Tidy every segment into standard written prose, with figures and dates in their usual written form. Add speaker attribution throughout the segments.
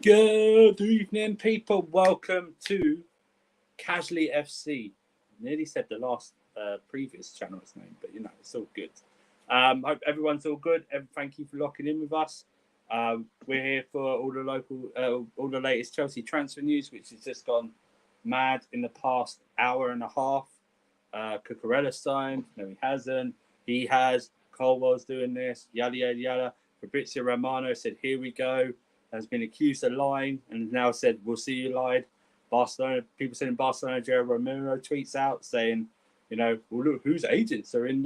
Speaker 1: Good evening, people. Welcome to Casually FC. Nearly said the last previous channel's name, but you know, it's all good. Hope everyone's all good. Thank you for locking in with us. We're here for all the latest Chelsea transfer news, which has just gone mad in the past hour and a half. Cucurella signed. No, he hasn't. He has. Colwill's doing this. Yada, yada, yada. Fabrizio Romano said, here we go. Has been accused of lying and now said, we'll see you lied. Barcelona, people saying Barcelona, Jerry Romero tweets out saying, you know, well, look, whose agents are in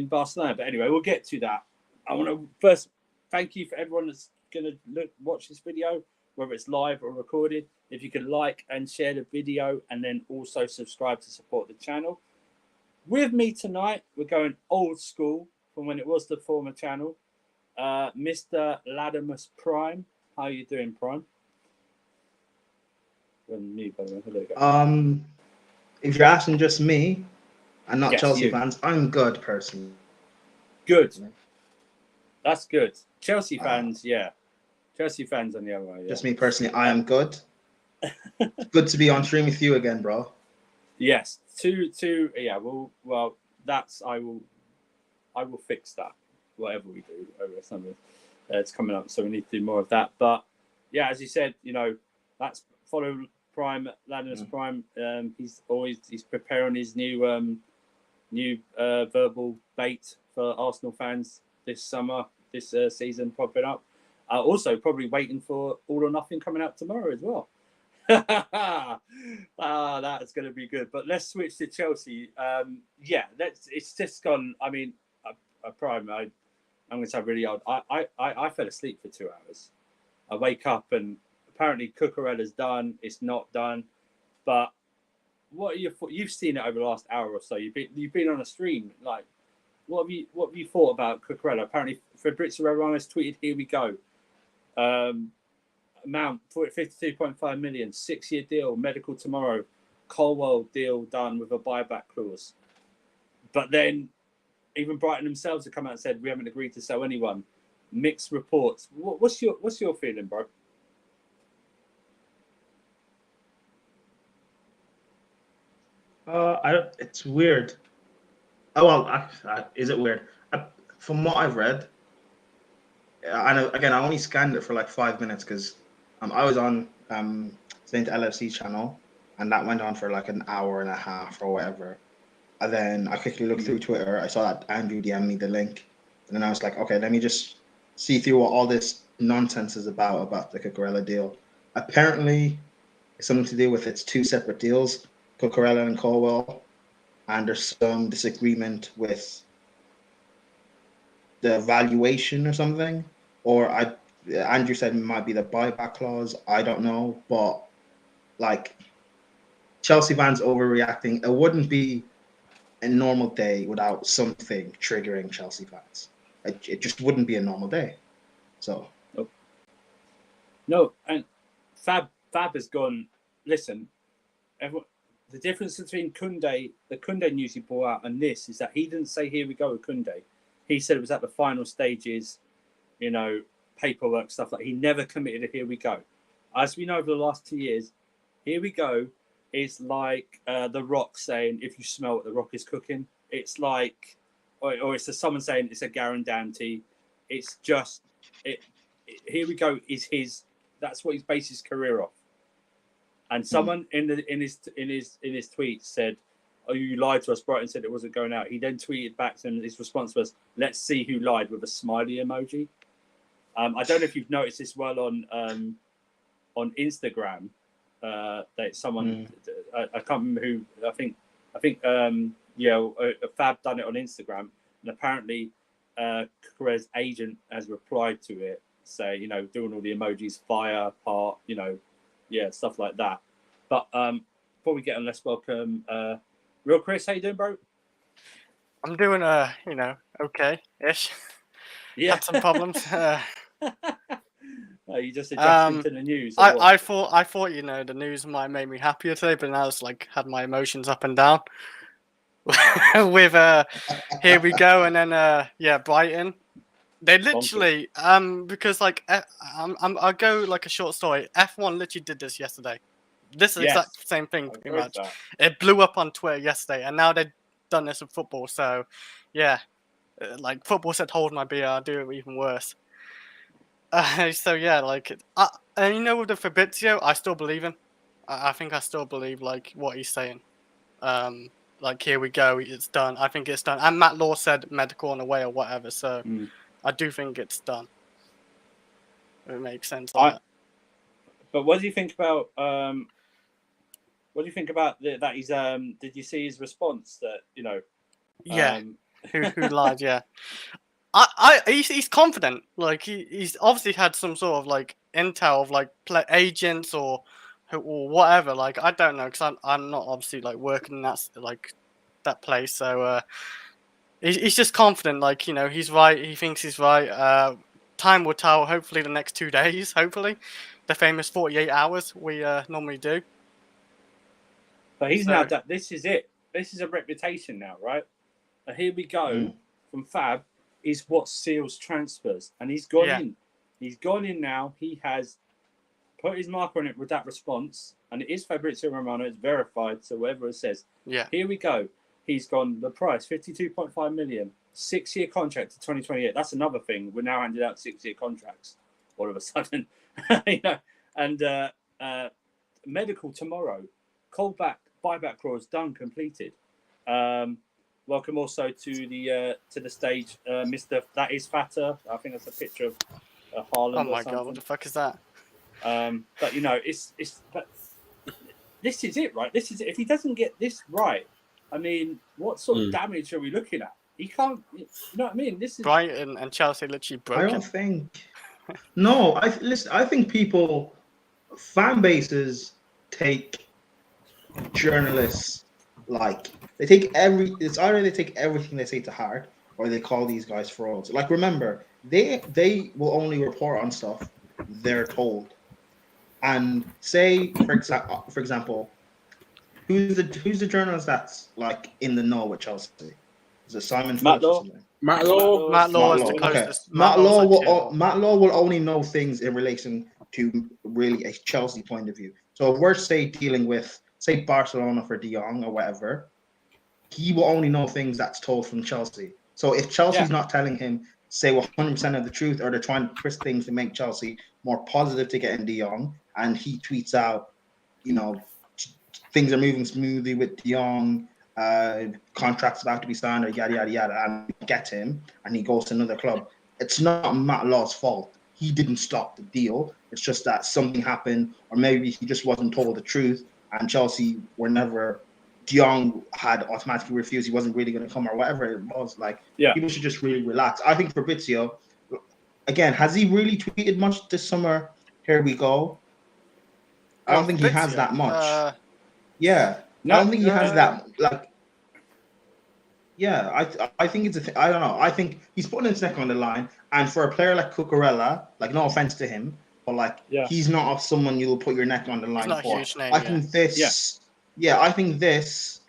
Speaker 1: Barcelona. But anyway, we'll get to that. I want to first thank you for everyone that's going to watch this video, whether it's live or recorded. If you could like and share the video and then also subscribe to support the channel. With me tonight, we're going old school from when it was the former channel. Mr. Latimus Prime. How are you doing, Prime?
Speaker 2: If you're asking just me and not Chelsea
Speaker 1: you.
Speaker 2: fans, I'm good personally.
Speaker 1: Good. That's good. Chelsea fans, yeah. Chelsea fans on the other way. Yeah.
Speaker 2: Just me personally, I am good. It's good to be on stream with you again, bro.
Speaker 1: Yes. Yeah, well that's I will fix that. Whatever we do over summer, it's coming up, so we need to do more of that. But yeah, as you said, you know, that's follow Prime Latimus Prime. He's preparing his new verbal bait for Arsenal fans this summer, this season popping up. Also, probably waiting for All or Nothing coming out tomorrow as well. That's going to be good. But let's switch to Chelsea. Yeah, it's just gone. I mean, Prime. I'm going to sound really old. I fell asleep for 2 hours. I wake up and apparently Cucurella's done. It's not done. But what are you've seen it over the last hour or so. You've been on a stream. Like, what have you thought about Cucurella? Apparently Fabrizio Romano has tweeted, here we go. Amount 52.5 million, 6-year deal, medical tomorrow, Colwill deal done with a buyback clause. But then even Brighton themselves have come out and said we haven't agreed to sell anyone. Mixed reports. What's your feeling, bro?
Speaker 2: It's weird. Oh well, is it weird? From what I've read, I know. Again, I only scanned it for like 5 minutes because I was on Saint LFC channel, and that went on for like an hour and a half or whatever. And then I quickly looked through Twitter. I saw that Andrew DM'd me the link. And then I was like, okay, let me just see through what all this nonsense is about the Cucurella deal. Apparently, it's something to do with it's 2 separate deals, Cucurella and Colwill. And there's some disagreement with the valuation or something. Or Andrew said it might be the buyback clause. I don't know. But, like, Chelsea fans overreacting. It wouldn't be a normal day without something triggering Chelsea fans. It just wouldn't be a normal day. So
Speaker 1: no, and Fab has gone. Listen, everyone, the difference between the Koundé news he brought out, and this is that he didn't say here we go with Koundé. He said it was at the final stages, you know, paperwork stuff like. He never committed a here we go. As we know over the last 2 years, here we go is like The Rock saying, if you smell what The Rock is cooking. It's like, or it's someone saying it's a guarantee. It's just, here we go is his, that's what he's based his career off. And someone in his tweet said, oh, you lied to us. Brighton said it wasn't going out. He then tweeted back to him, his response was, let's see who lied, with a smiley emoji. I don't know if you've noticed this well on Instagram. That someone I can't remember who. I think Fab done it on Instagram, and apparently Cucurella's agent has replied to it, say, you know, doing all the emojis, fire, part, you know, yeah, stuff like that. But before we get on, let's welcome Real Chris. How you doing, bro?
Speaker 3: I'm doing you know, okay-ish.
Speaker 1: Yeah,
Speaker 3: had some problems.
Speaker 1: You just adjusting to the news.
Speaker 3: I thought you know the news might make me happier today, but now it's like had my emotions up and down. With here we go, and then Brighton. They literally, because like, I'll go like a short story. F1 literally did this yesterday. This
Speaker 1: Yes.
Speaker 3: exact same thing,
Speaker 1: I've
Speaker 3: pretty
Speaker 1: heard
Speaker 3: much.
Speaker 1: that.
Speaker 3: It blew up on Twitter yesterday, and now they've done this with football. So, yeah, like football said, "Hold my beer." I'll do it even worse. So yeah, like, and you know, with the Fabrizio, I still believe him. I think I still believe like what he's saying. Like, here we go, it's done. I think it's done. And Matt Law said medical on the way or whatever. So I do think it's done. It makes sense.
Speaker 1: But what do you think about what do you think about that he's did you see his response that, you know,
Speaker 3: yeah, who lied? Yeah, he's confident. Like he's obviously had some sort of like intel of like agents or whatever. Like I don't know, because I'm not obviously like working in that place. So he's just confident. Like, you know, he's right. He thinks he's right. Time will tell. Hopefully the next 2 days. Hopefully, the famous 48 hours we normally do.
Speaker 1: But he's now that this is it. This is a reputation now, right? And here we go from Fab is what seals transfers, and he's gone in. He's gone in now. He has put his marker on it with that response, and it is Fabrizio Romano. It's verified, so whatever it says.
Speaker 3: Yeah.
Speaker 1: Here we go. He's gone. The price 52.5 million, 6-year contract to 2028. That's another thing. We're now handing out 6-year contracts all of a sudden, you know. And medical tomorrow. Callback buyback clause done, completed. Welcome also to the stage, Mr. That is Fatter. I think that's a picture of Haaland.
Speaker 3: Oh my god, what the fuck is that?
Speaker 1: But you know, but this is it, right? This is it. If he doesn't get this right, I mean, what sort of damage are we looking at? He can't. You know what I mean? This is
Speaker 3: Brighton and Chelsea literally broken.
Speaker 2: I don't think. No, listen. I think fan bases take journalists like they take it's either they take everything they say to heart or they call these guys frauds. Like, remember, they will only report on stuff they're told. And say, for example, who's the journalist that's like in the know with Chelsea? Is it Simon Phillips or something?
Speaker 4: Matt Law.
Speaker 3: Matt Law is the
Speaker 2: Okay.
Speaker 3: closest.
Speaker 2: Matt Law will only know things in relation to really a Chelsea point of view. So if we're dealing with Barcelona for De Jong or whatever, he will only know things that's told from Chelsea. So if Chelsea's not telling him, say 100% of the truth, or they're trying to twist things to make Chelsea more positive to getting De Jong, and he tweets out, you know, things are moving smoothly with De Jong, contracts about to be signed, or yada yada yada, and get him, and he goes to another club. It's not Matt Law's fault. He didn't stop the deal. It's just that something happened, or maybe he just wasn't told the truth, and Chelsea were never. De Jong had automatically refused. He wasn't really going to come, or whatever it was. Like, people should just really relax. I think Fabrizio, again, has he really tweeted much this summer? Here we go. I don't think he has that much. I don't think he has that. Like, I think it's a thing. I don't know. I think he's putting his neck on the line, and for a player like Cucurella, like, no offense to him, but like, he's not someone you'll put your neck on the line for.
Speaker 3: Huge name,
Speaker 2: I think this. I think this,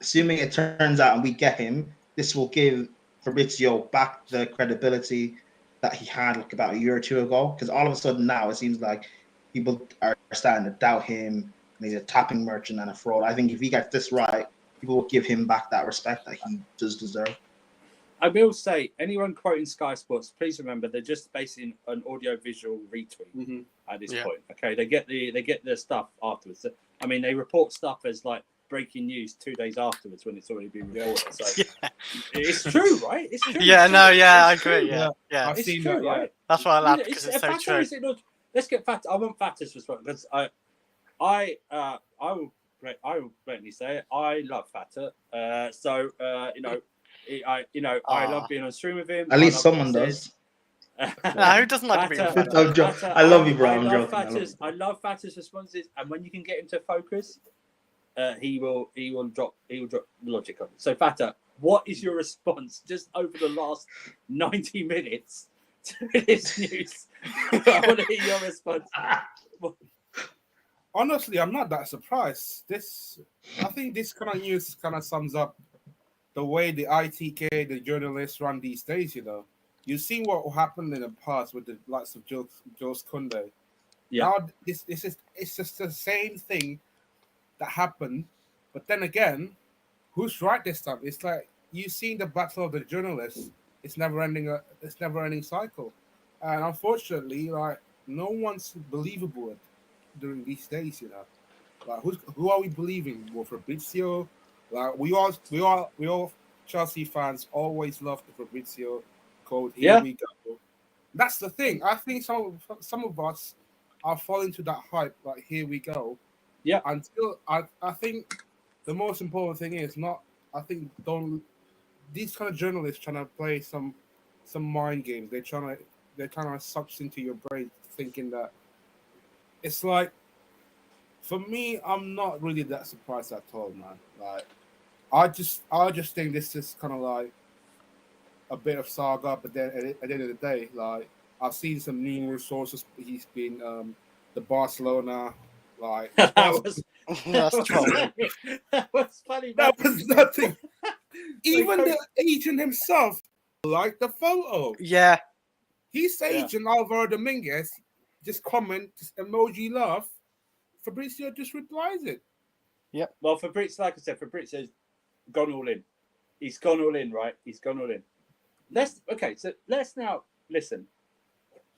Speaker 2: assuming it turns out and we get him, this will give Fabrizio back the credibility that he had like about a year or two ago. Because all of a sudden now it seems like people are starting to doubt him, and he's a tapping merchant and a fraud. I think if he gets this right, people will give him back that respect that he does deserve.
Speaker 1: I will say, anyone quoting Sky Sports, please remember they're just basing an audio-visual retweet at this point. Okay, they get the stuff afterwards. I mean, they report stuff as like breaking news 2 days afterwards when it's already been reported. So it's true, right? It's true.
Speaker 3: I agree. Yeah,
Speaker 4: I've
Speaker 1: it's
Speaker 4: seen
Speaker 1: true,
Speaker 4: that,
Speaker 1: right?
Speaker 3: That's why I laughed, because it's so true.
Speaker 1: Let's get Fat. I want Fatter's response, because I will blatantly say it. I love Fatter. I love being on stream with him.
Speaker 2: At least someone does.
Speaker 3: Who doesn't like to be on Fatter?
Speaker 2: I love you, bro.
Speaker 1: I love Fatter's responses, and when you can get him to focus, he will drop logic on it. So Fatter, what is your response just over the last 90 minutes to this news? I want to hear your response.
Speaker 4: Honestly, I'm not that surprised. I think this kind of news kind of sums up the way the ITK, the journalists, run these days. You know, you've seen what happened in the past with the likes of Jules Koundé.
Speaker 1: Yeah.
Speaker 4: Now it's just the same thing that happened, but then again, who's right this time? It's like you've seen the battle of the journalists. It's never ending cycle, and unfortunately, like no one's believable during these days. You know, like who are we believing? Well, Fabrizio, like we all Chelsea fans always love the Fabrizio code. Here we go. That's the thing. I think some of us are falling to that hype. Like here we go.
Speaker 1: Yeah.
Speaker 4: Until I think the most important thing is not. I think these kind of journalists trying to play some mind games. They're trying to suck into your brain, thinking that it's like. For me, I'm not really that surprised at all, man. Like, I just think this is kind of like a bit of saga. But then at the end of the day, like I've seen some numerous sources. He's been the Barcelona, like
Speaker 1: That
Speaker 3: That's trouble.
Speaker 1: That was funny.
Speaker 4: that was nothing. Even the agent himself liked the photo.
Speaker 3: Yeah.
Speaker 4: His agent Alvaro Dominguez just emoji love. Fabrizio just replies it.
Speaker 3: Yep.
Speaker 1: Well, Fabrizio, like I said, Fabrizio's gone all in. He's gone all in, right? He's gone all in. So let's now listen.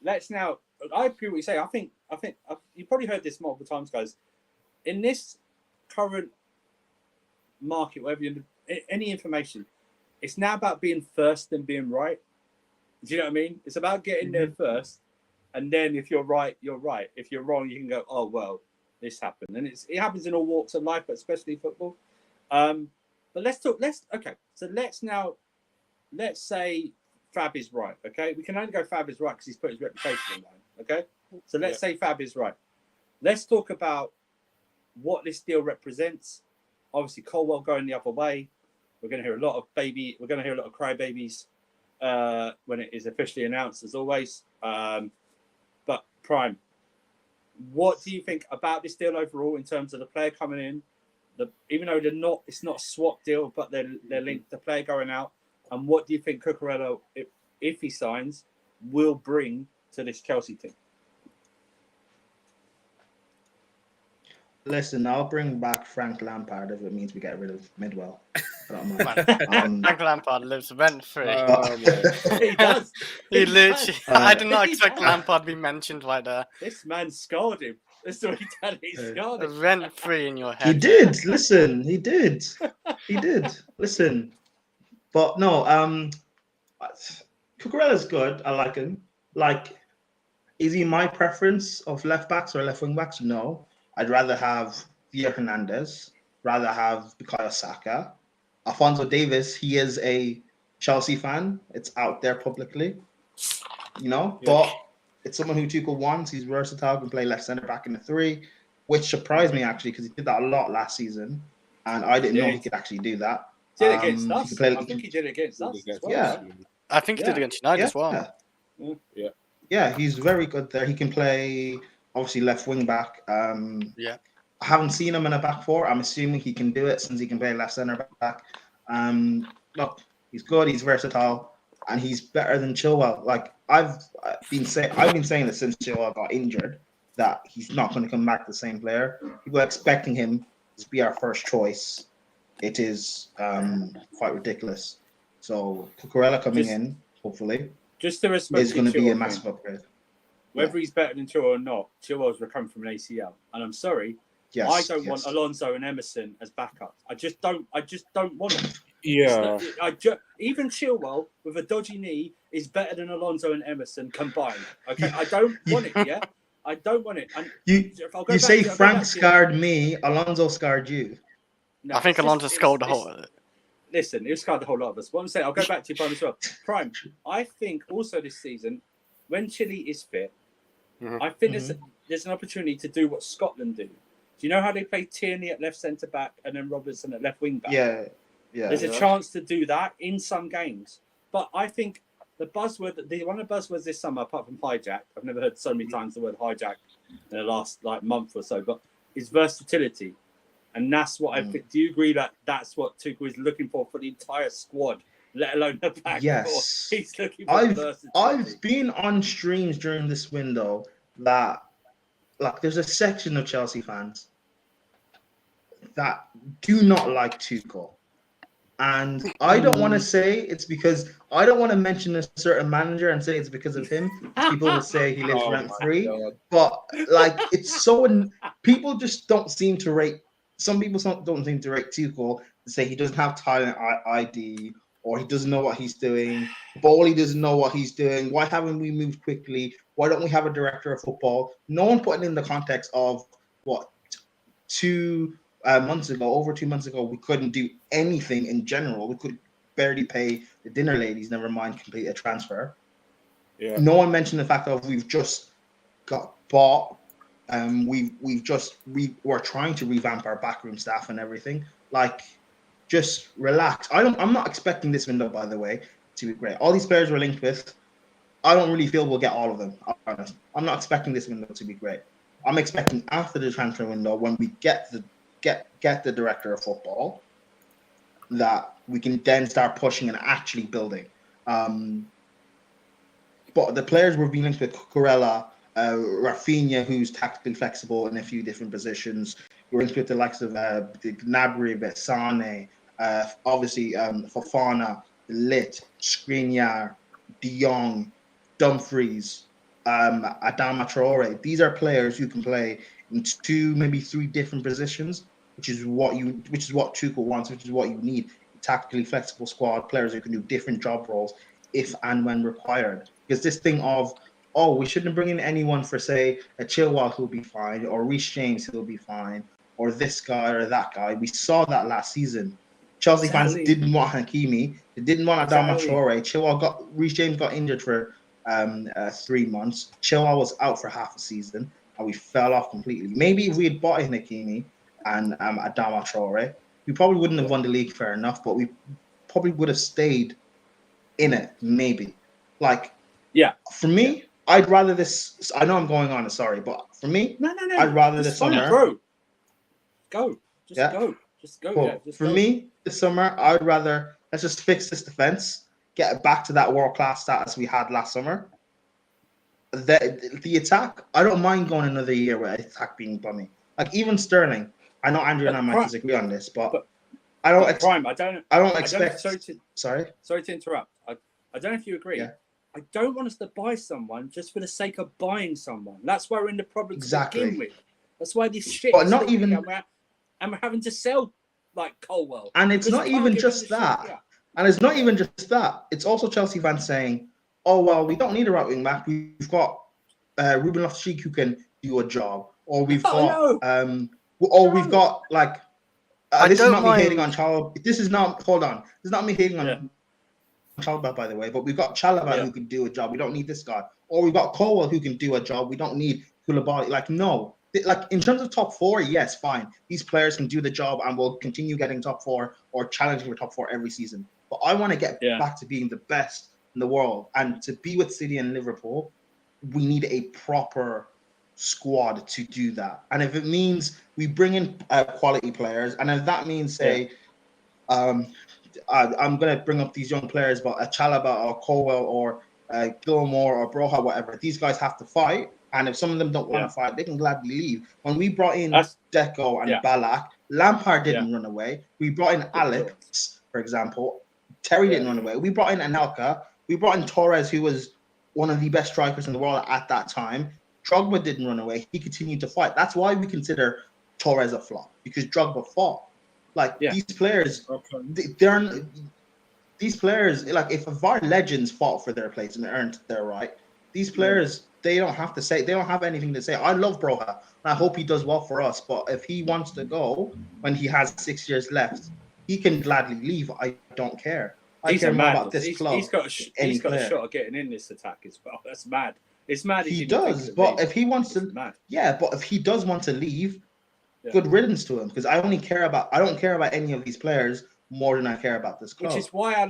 Speaker 1: I agree with what you say. I think you probably heard this multiple times, guys. In this current market, whatever any information, it's now about being first and being right. Do you know what I mean? It's about getting there first, and then if you're right, you're right. If you're wrong, you can go, oh well, this happened, and it happens in all walks of life, but especially football. But let's say Fab is right. Okay, we can only go Fab is right because he's put his reputation on line. Okay, so let's say Fab is right. Let's talk about what this deal represents. Obviously, Colwill going the other way. We're going to hear a lot of crybabies when it is officially announced, as always. But Prime, what do you think about this deal overall in terms of the player coming in? Even though it's not a swap deal, but they're linked. The player going out, and what do you think Cucurella, if he signs, will bring to this Chelsea team?
Speaker 2: Listen, I'll bring back Frank Lampard if it means we get rid of Midwell.
Speaker 3: Frank Lampard lives rent free.
Speaker 1: He does.
Speaker 3: He literally. I did not
Speaker 1: He
Speaker 3: expect
Speaker 1: does.
Speaker 3: Lampard to be mentioned right there.
Speaker 1: This man scarred him. That's what he did. He scarred him.
Speaker 3: Rent free in your head.
Speaker 2: He did. Listen, he did. Listen, but no. Cucurella's good. I like him. Like, is he my preference of left backs or left wing backs? No. I'd rather have Villa Hernandez. Rather have Bukayo Saka. Alphonso Davies. He is a Chelsea fan. It's out there publicly. You know, but it's someone who Tuchel wants. He's versatile. Can play left centre back in the 3, which surprised me actually because he did that a lot last season, and I didn't know he could actually do that.
Speaker 1: Did it against us? I think he did it against us as well.
Speaker 2: Yeah.
Speaker 3: I think he did against United as well.
Speaker 2: Yeah, he's very good there. He can play obviously left wing back. I haven't seen him in a back 4. I'm assuming he can do it since he can play left centre back. Look, he's good. He's versatile, and he's better than Chilwell. Like I've been saying this since Chilwell got injured that he's not going to come back the same player. People are expecting him to be our first choice. It is quite ridiculous. So Cucurella coming in, hopefully,
Speaker 1: just to respect
Speaker 2: is going to be a massive upgrade.
Speaker 1: Whether he's better than Chilwell or not, Chilwell's recovering from an ACL, and I'm sorry, I don't want Alonso and Emerson as backups. I just don't want them.
Speaker 4: Yeah.
Speaker 1: Even Chilwell with a dodgy knee is better than Alonso and Emerson combined. Okay, I don't want it. Yeah, I don't want it. And
Speaker 2: you say Frank scarred me, Alonso scarred you.
Speaker 3: No, I think Alonso scarred the whole.
Speaker 1: Listen, he scarred the whole lot of us. What I'm saying, I'll go back to you, Prime, as well. Prime, I think also this season, when Chile is fit, I think there's an opportunity to do what Scotland do. Do you know how they play Tierney at left centre back and then Robertson at left wing back? Yeah. There's a chance to do that in some games. But I think the buzzword, one of the buzzwords this summer, apart from hijack, I've never heard so many times the word hijack in the last month or so, but is versatility. And that's what I think. Do you agree that that's what Tuchel is looking for the entire squad? let alone the back four.
Speaker 2: Yes.
Speaker 1: He's looking for versatility.
Speaker 2: I've been on streams during this window that, like, there's a section of Chelsea fans that do not like Tuchel. And I don't want to say it's because I don't want to mention a certain manager and say it's because of him. People will say he lives rent free, but like it's so people just don't seem to rate. Some people don't seem to rate Tuchel and say he doesn't have talent ID or he doesn't know what he's doing. Bowley doesn't know what he's doing. Why haven't we moved quickly? Why don't we have a director of football? No one put it in the context of what 2 months ago, over 2 months ago, we couldn't do anything in general. We could barely pay the dinner ladies, never mind complete a transfer.
Speaker 1: Yeah.
Speaker 2: No one mentioned the fact that we've just got bought. We're trying to revamp our backroom staff and everything. Like, just relax. I'm not expecting this window, by the way, to be great. All these players we're linked with, I don't really feel we'll get all of them. I'm not expecting this window to be great. I'm expecting after the transfer window, when we get the director of football, that we can then start pushing and actually building. But the players we're being linked with, Cucurella, Rafinha, who's tactically flexible in a few different positions. We're linked with the likes of Gnabry, Sane, obviously Fofana, Lit, Skriniar, Jong, Dumfries, Adama Traore. These are players who can play in 2, maybe 3 different positions, which is what Tuchel wants, which is what you need. A tactically flexible squad, players who can do different job roles if and when required. Because this thing of, oh, we shouldn't bring in anyone for, say, a Chilwell who'll be fine, or Reece James who'll be fine, or this guy or that guy. We saw that last season. Chelsea fans didn't want Hakimi. They didn't want Adama Traore. Reece James got injured for 3 months. Chilwell was out for half a season, and we fell off completely. Maybe if we had bought in Hakimi and Adama Traore, we probably wouldn't have won the league, fair enough, but we probably would have stayed in it, maybe. Like,
Speaker 1: yeah.
Speaker 2: For me, I'd rather this. I know I'm going on. Sorry, but for me,
Speaker 1: no.
Speaker 2: I'd rather this summer.
Speaker 1: Bro. Go. Go. Just go.
Speaker 2: Cool.
Speaker 1: Yeah, just
Speaker 2: for
Speaker 1: go.
Speaker 2: me, this summer, I'd rather let's just fix this defense, get it back to that world class status we had last summer. The attack, I don't mind going another year with attack being bummy. Like even Sterling. I know Andrew and I might disagree on this, but I don't expect. Sorry
Speaker 1: to interrupt. I don't know if you agree.
Speaker 2: Yeah.
Speaker 1: I don't want us to buy someone just for the sake of buying someone. That's why we're in the problem to begin with. That's why this shit.
Speaker 2: But not even.
Speaker 1: And we're having to sell like Colwill.
Speaker 2: And it's not even just that.
Speaker 1: Yeah.
Speaker 2: And it's not even just that. It's also Chelsea fans saying, "Oh well, we don't need a right wing back. We've got Ruben Loftus-Cheek who can do a job, or we've got we've got like." This is not me hating on Chalobah. This is not. Hold on. This is not me hating on Chalobah, by the way. But we've got Chalobah who can do a job. We don't need this guy. Or we've got Colwill who can do a job. We don't need Koulibaly. Like no. Like in terms of top 4, yes, fine. These players can do the job and will continue getting top 4 or challenging for top 4 every season. But I want to get back to being the best in the world. And to be with City and Liverpool, we need a proper squad to do that. And if it means we bring in quality players, and if that means, say, I'm going to bring up these young players, but a Chalobah or Colwill or Gilmore or Broha, whatever, these guys have to fight. And if some of them don't want to fight, they can gladly leave. When we brought in Deco and Ballack, Lampard didn't run away. We brought in Alex, for example. Terry didn't run away. We brought in Anelka. We brought in Torres, who was one of the best strikers in the world at that time. Drogba didn't run away. He continued to fight. That's why we consider Torres a flop, because Drogba fought. Like, these players, these players, like, if VAR legends fought for their place and earned their right, these players... They don't have anything to say. I love Broha, and I hope he does well for us. But if he wants to go when he has 6 years left, he can gladly leave. I don't care. I care more about this club.
Speaker 1: He's got a shot at getting in this attack as well. That's mad. It's mad.
Speaker 2: He does, but if he wants to, but if he does want to leave, good riddance to him. Because I don't care about any of these players more than I care about this club.
Speaker 1: Which is why I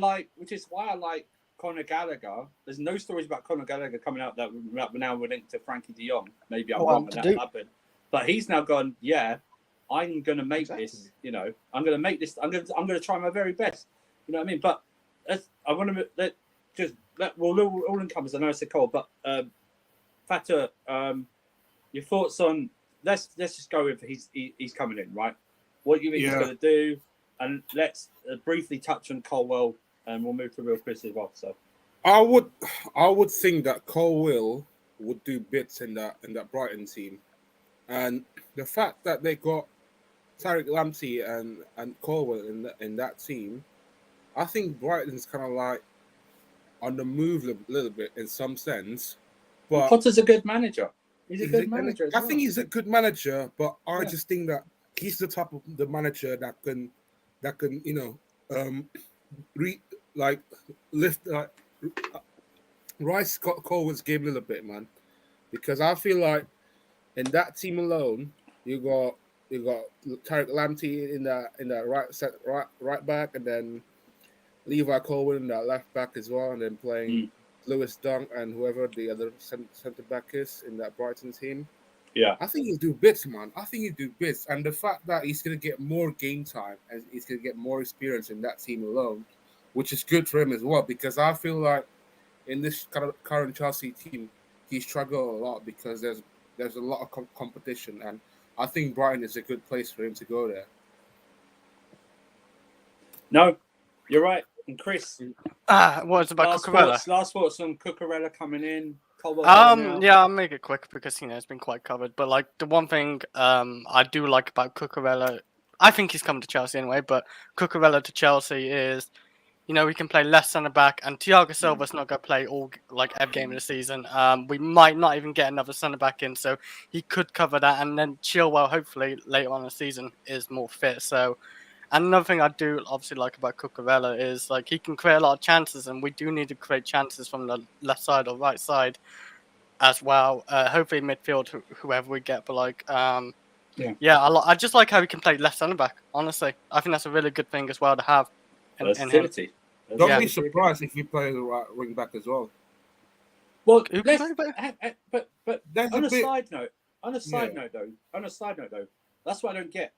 Speaker 1: like Conor Gallagher. There's no stories about Conor Gallagher coming out that now we're linked to Frankie de Jong. Maybe I'm wrong, but that happened. But he's now gone, I'm going to make this, I'm going to make this, I'm going to try my very best. You know what I mean? But I want to we'll all in comments. I know it's a call, but Fata, your thoughts on let's just go with he's coming in, right? What you think he's going to do, and let's briefly touch on Colwill, and we'll move to Real Chris as well. So,
Speaker 4: I would think that Colwill would do bits in that Brighton team, and the fact that they got Tariq Lamptey and Colwill in that team, I think Brighton's kind of like on the move a little bit in some sense. But
Speaker 1: Potter's a good manager. He's a good manager.
Speaker 4: I think he's a good manager, but I just think that he's the type of the manager that can rise Colwill's game a little bit, man. Because I feel like in that team alone, you got Tariq Lamptey in that right back, and then Levi Colwill in that left back as well, and then playing Lewis Dunk and whoever the other centre back is in that Brighton team.
Speaker 1: Yeah,
Speaker 4: I think he'll do bits, man. I think he'll do bits, and the fact that he's going to get more game time and he's going to get more experience in that team alone, which is good for him as well. Because I feel like in this current Chelsea team, he struggled a lot because there's a lot of competition, and I think Brighton is a good place for him to go there.
Speaker 1: No, you're right. And Chris,
Speaker 3: what is about Cucurella?
Speaker 1: Last thoughts on Cucurella coming in.
Speaker 3: Yeah, I'll make it quick because it's been quite covered. But like the one thing I do like about Cucurella, I think he's coming to Chelsea anyway. But Cucurella to Chelsea is, we can play left centre back, and Thiago Silva's not going to play every game of the season. We might not even get another centre back in, so he could cover that. And then Chilwell, hopefully later on in the season, is more fit. So. And another thing I do obviously like about Cucurella is he can create a lot of chances, and we do need to create chances from the left side or right side as well. Hopefully midfield, whoever we get. But I just like how he can play left centre back. Honestly, I think that's a really good thing as well to have.
Speaker 1: Versatility.
Speaker 4: Don't be surprised if he plays the right wing back as well.
Speaker 1: Well, but on a side note, that's what I don't get.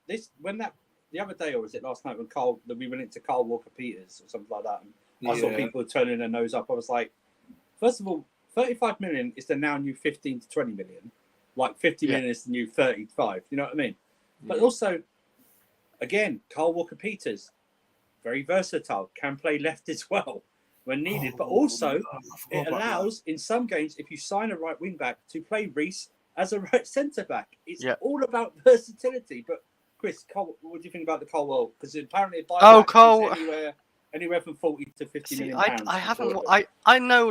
Speaker 1: The other day, or was it last night when we went into Carl Walker-Peters or something like that, and I saw people turning their nose up. I was like, first of all, 35 million is the now new 15 to 20 million. Like 50 million is the new 35. You know what I mean? But also, again, Carl Walker-Peters, very versatile, can play left as well when needed. But also, it allows, in some games, if you sign a right wing back, to play Reece as a right centre back. It's all about versatility. But Chris, what do you think about the Colwill? Because apparently, is anywhere from 40 to 50 million pounds.
Speaker 3: I know,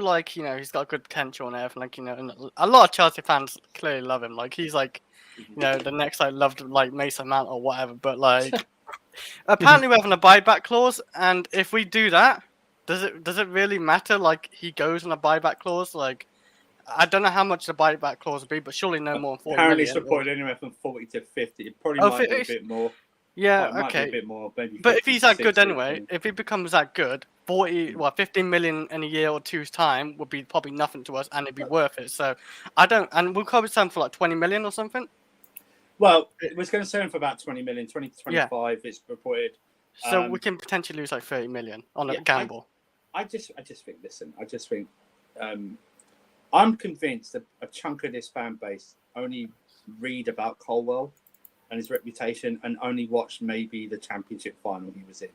Speaker 3: he's got good potential and everything. And a lot of Chelsea fans clearly love him. He's the next loved Mason Mount or whatever. But apparently we're having a buyback clause, and if we do that, does it really matter? He goes on a buyback clause, I don't know how much the buyback clause would be, but surely no more than 40
Speaker 1: Apparently
Speaker 3: million.
Speaker 1: It's reported anywhere from 40 to 50. It probably might be a bit more.
Speaker 3: Yeah, okay.
Speaker 1: A bit more, maybe
Speaker 3: but
Speaker 1: 50,
Speaker 3: if he's that
Speaker 1: 60,
Speaker 3: good anyway, if he becomes that good, 15 million in a year or two's time would be probably nothing to us, and it'd be worth it. So and we'll probably sell him for 20 million or something.
Speaker 1: Well, it was going to sell him for about 20 million, 20 to 25, it's reported.
Speaker 3: So we can potentially lose 30 million on a gamble.
Speaker 1: I just think, I'm convinced that a chunk of this fan base only read about Colwill and his reputation and only watched maybe the championship final he was in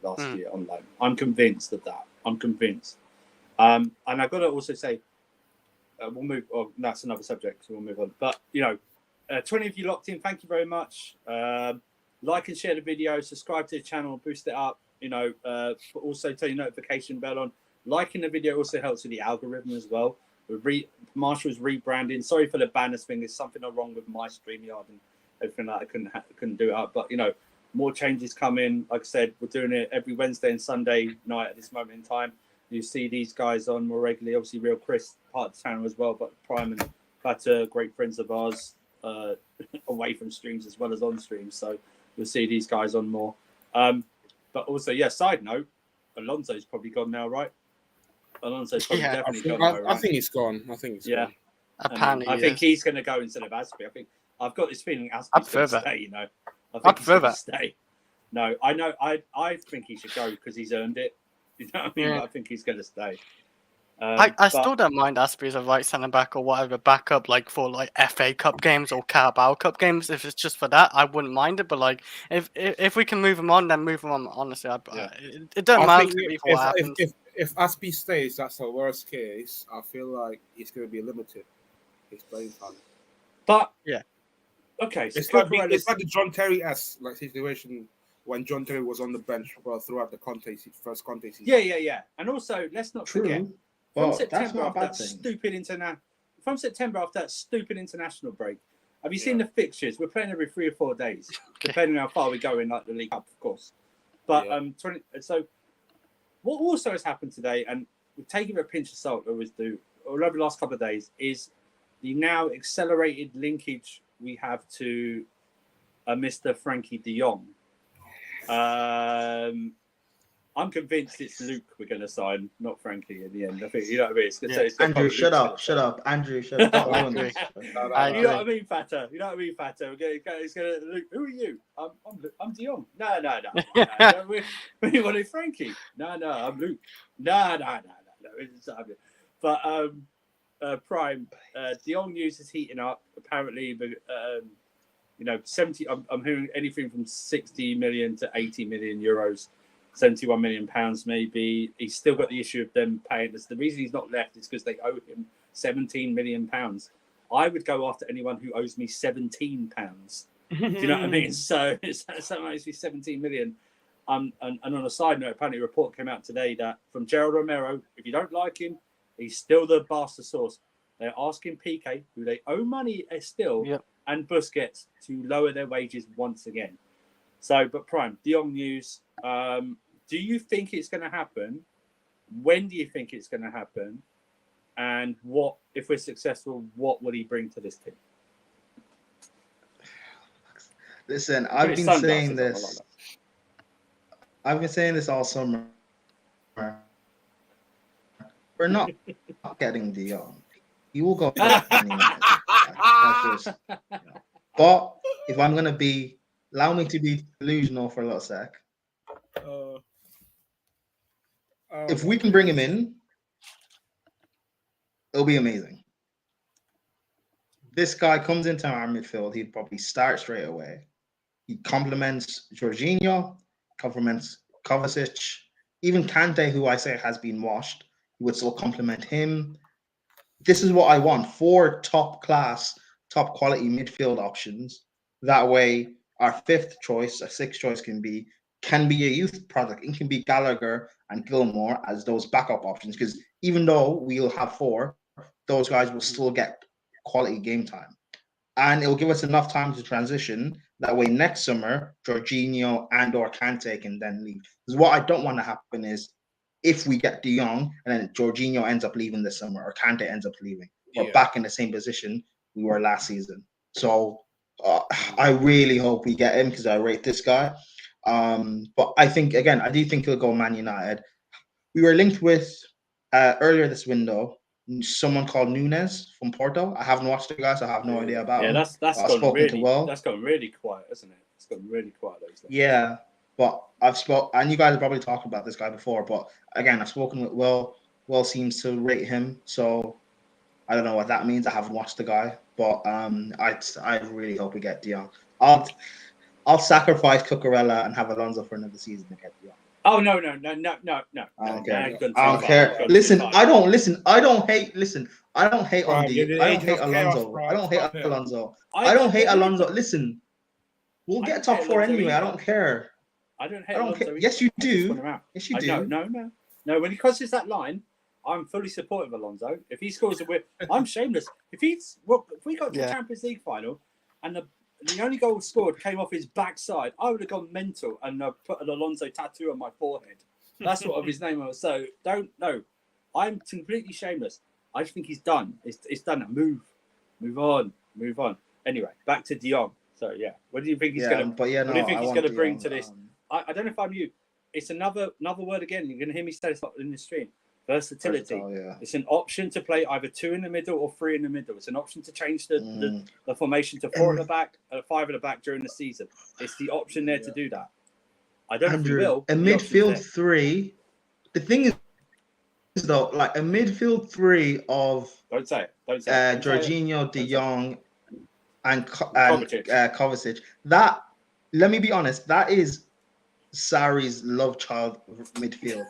Speaker 1: last year on loan. I'm convinced of that. I'm convinced. And I've got to also say, we'll move on. That's another subject, so we'll move on. But, 20 of you locked in, thank you very much. Like and share the video, subscribe to the channel, boost it up. Also turn your notification bell on. Liking the video also helps with the algorithm as well. Marshall's rebranding. Sorry for the banners thing. There's something wrong with my StreamYard and everything that I couldn't do it up. But more changes coming. Like I said, we're doing it every Wednesday and Sunday night at this moment in time. You see these guys on more regularly. Obviously, Real Chris part of the channel as well. But Prime and Fata, great friends of ours, away from streams as well as on streams. So you'll see these guys on more. But also, side note, Alonso's probably gone now, right? Alonso's probably definitely gone now, right?
Speaker 4: I think he's gone. gone.
Speaker 3: Apparently,
Speaker 1: I think he's going to go instead of Aspie. I think I've got this feeling Aspie's going to stay. I think he's going to stay. No, I know. I think he should go because he's earned it. You know what I mean?
Speaker 3: Yeah.
Speaker 1: But I think he's going to stay.
Speaker 3: I still don't mind Aspie as a right centre back or whatever backup, like for like FA Cup games or Carabao Cup games. If it's just for that, I wouldn't mind it. But like, if we can move him on, then move him on. Honestly, it don't
Speaker 4: I
Speaker 3: matter
Speaker 4: think
Speaker 3: to me for what happens.
Speaker 4: if Aspie stays, that's the worst case. I feel like he's going to be limited. His playing time.
Speaker 1: But
Speaker 3: yeah,
Speaker 1: okay. So
Speaker 4: It's like the John Terry like situation when John Terry was on the bench throughout the first Conte season.
Speaker 1: Yeah. And also, let's not forget.
Speaker 2: True. Well, that's not a bad
Speaker 1: that
Speaker 2: thing.
Speaker 1: From September after that stupid international break, have you seen the fixtures? We're playing every 3 or 4 days, depending on how far we go in, like the League Cup, of course. But so what also has happened today, and we're taking a pinch of salt, always do, or over the last couple of days, is the now accelerated linkage we have to Mr. Frankie de Jong. I'm convinced it's Luke we're going to sign, not Frankie in the end. I think, you know what I mean? It's
Speaker 2: Andrew, shut up. Andrew, shut up.
Speaker 3: I
Speaker 1: You know what I mean, Fata? He's going to Luke. Who are you? I'm De Jong. No. We wanted Frankie. No, I'm Luke. No. But Prime, De Jong news is heating up. Apparently, 70. I'm hearing anything from 60 million to 80 million euros. 71 million pounds, maybe. He's still got the issue of them paying us. The reason he's not left is because they owe him 17 million pounds. I would go after anyone who owes me 17 pounds. Do you know what I mean? So someone owes me 17 million. And on a side note, apparently a report came out today that from Gerald Romero, if you don't like him, he's still the bastard source. They're asking PK, who they owe money still, and Busquets to lower their wages once again. So, but Prime, De Jong news. Do you think it's going to happen? When do you think it's going to happen? And what, if we're successful, what will he bring to this team?
Speaker 2: Listen, I've been saying this. I've been saying this all summer. We're not getting De Jong. He will go. But if I'm going to be, allow me to be delusional for a little sec. If we can bring him in, it'll be amazing. This guy comes into our midfield, he'd probably start straight away. He complements Jorginho, complements Kovacic, even Kante, who I say has been washed, he would still complement him. This is what I want: 4 top quality midfield options. That way, our 5th choice, our 6th choice can be a youth product. It can be Gallagher and Gilmore as those backup options, because even though we'll have 4, those guys will still get quality game time. And it will give us enough time to transition. That way next summer, Jorginho and or Kante can then leave. Because what I don't want to happen is if we get De Jong and then Jorginho ends up leaving this summer or Kante ends up leaving, we're back in the same position we were last season. So I really hope we get him because I rate this guy. But I think, again, I do think he'll go Man United. We were linked with, earlier this window, someone called Nunes from Porto. I haven't watched the guy, so I have no idea about him.
Speaker 1: That's gone really quiet, isn't it? It's gone really quiet.
Speaker 2: Yeah, but and you guys have probably talked about this guy before, but again, I've spoken with Will. Will seems to rate him, so I don't know what that means. I haven't watched the guy, but I really hope we get De Jong. I'll sacrifice Cucurella and have Alonso for another season to get De Jong.
Speaker 1: Oh no!
Speaker 2: I don't care. I don't care. I don't hate Alonso. I don't hate Alonso. Listen, we'll get top 4 anyway. I don't care.
Speaker 1: I don't hate.
Speaker 2: Yes, you do. Yes, you do.
Speaker 1: No. When he crosses that line, I'm fully supportive of Alonso. If he scores a win, I'm shameless. If we got to the Champions League final and the only goal scored came off his backside, I would have gone mental and put an Alonso tattoo on my forehead. That's what of his name was. So I'm completely shameless. I just think he's done. It's done. Move on. Anyway, back to De Jong. So yeah, what do you think he's going to? What do you think he's going to bring to this? I don't know if I'm you. It's another word again. You're going to hear me say this in the stream. Versatility. It's an option to play either 2 in the middle or 3 in the middle. It's an option to change the formation to 4 at the back, 5 at the back during the season. It's the option there to do that. I don't know if we will.
Speaker 2: A midfield 3 the thing is though, like a midfield three of
Speaker 1: Don't say it. Don't say it.
Speaker 2: Jorginho, De Jong, and
Speaker 1: Kovacic.
Speaker 2: Kovacic. That, let me be honest, that is Sarri's love child midfield.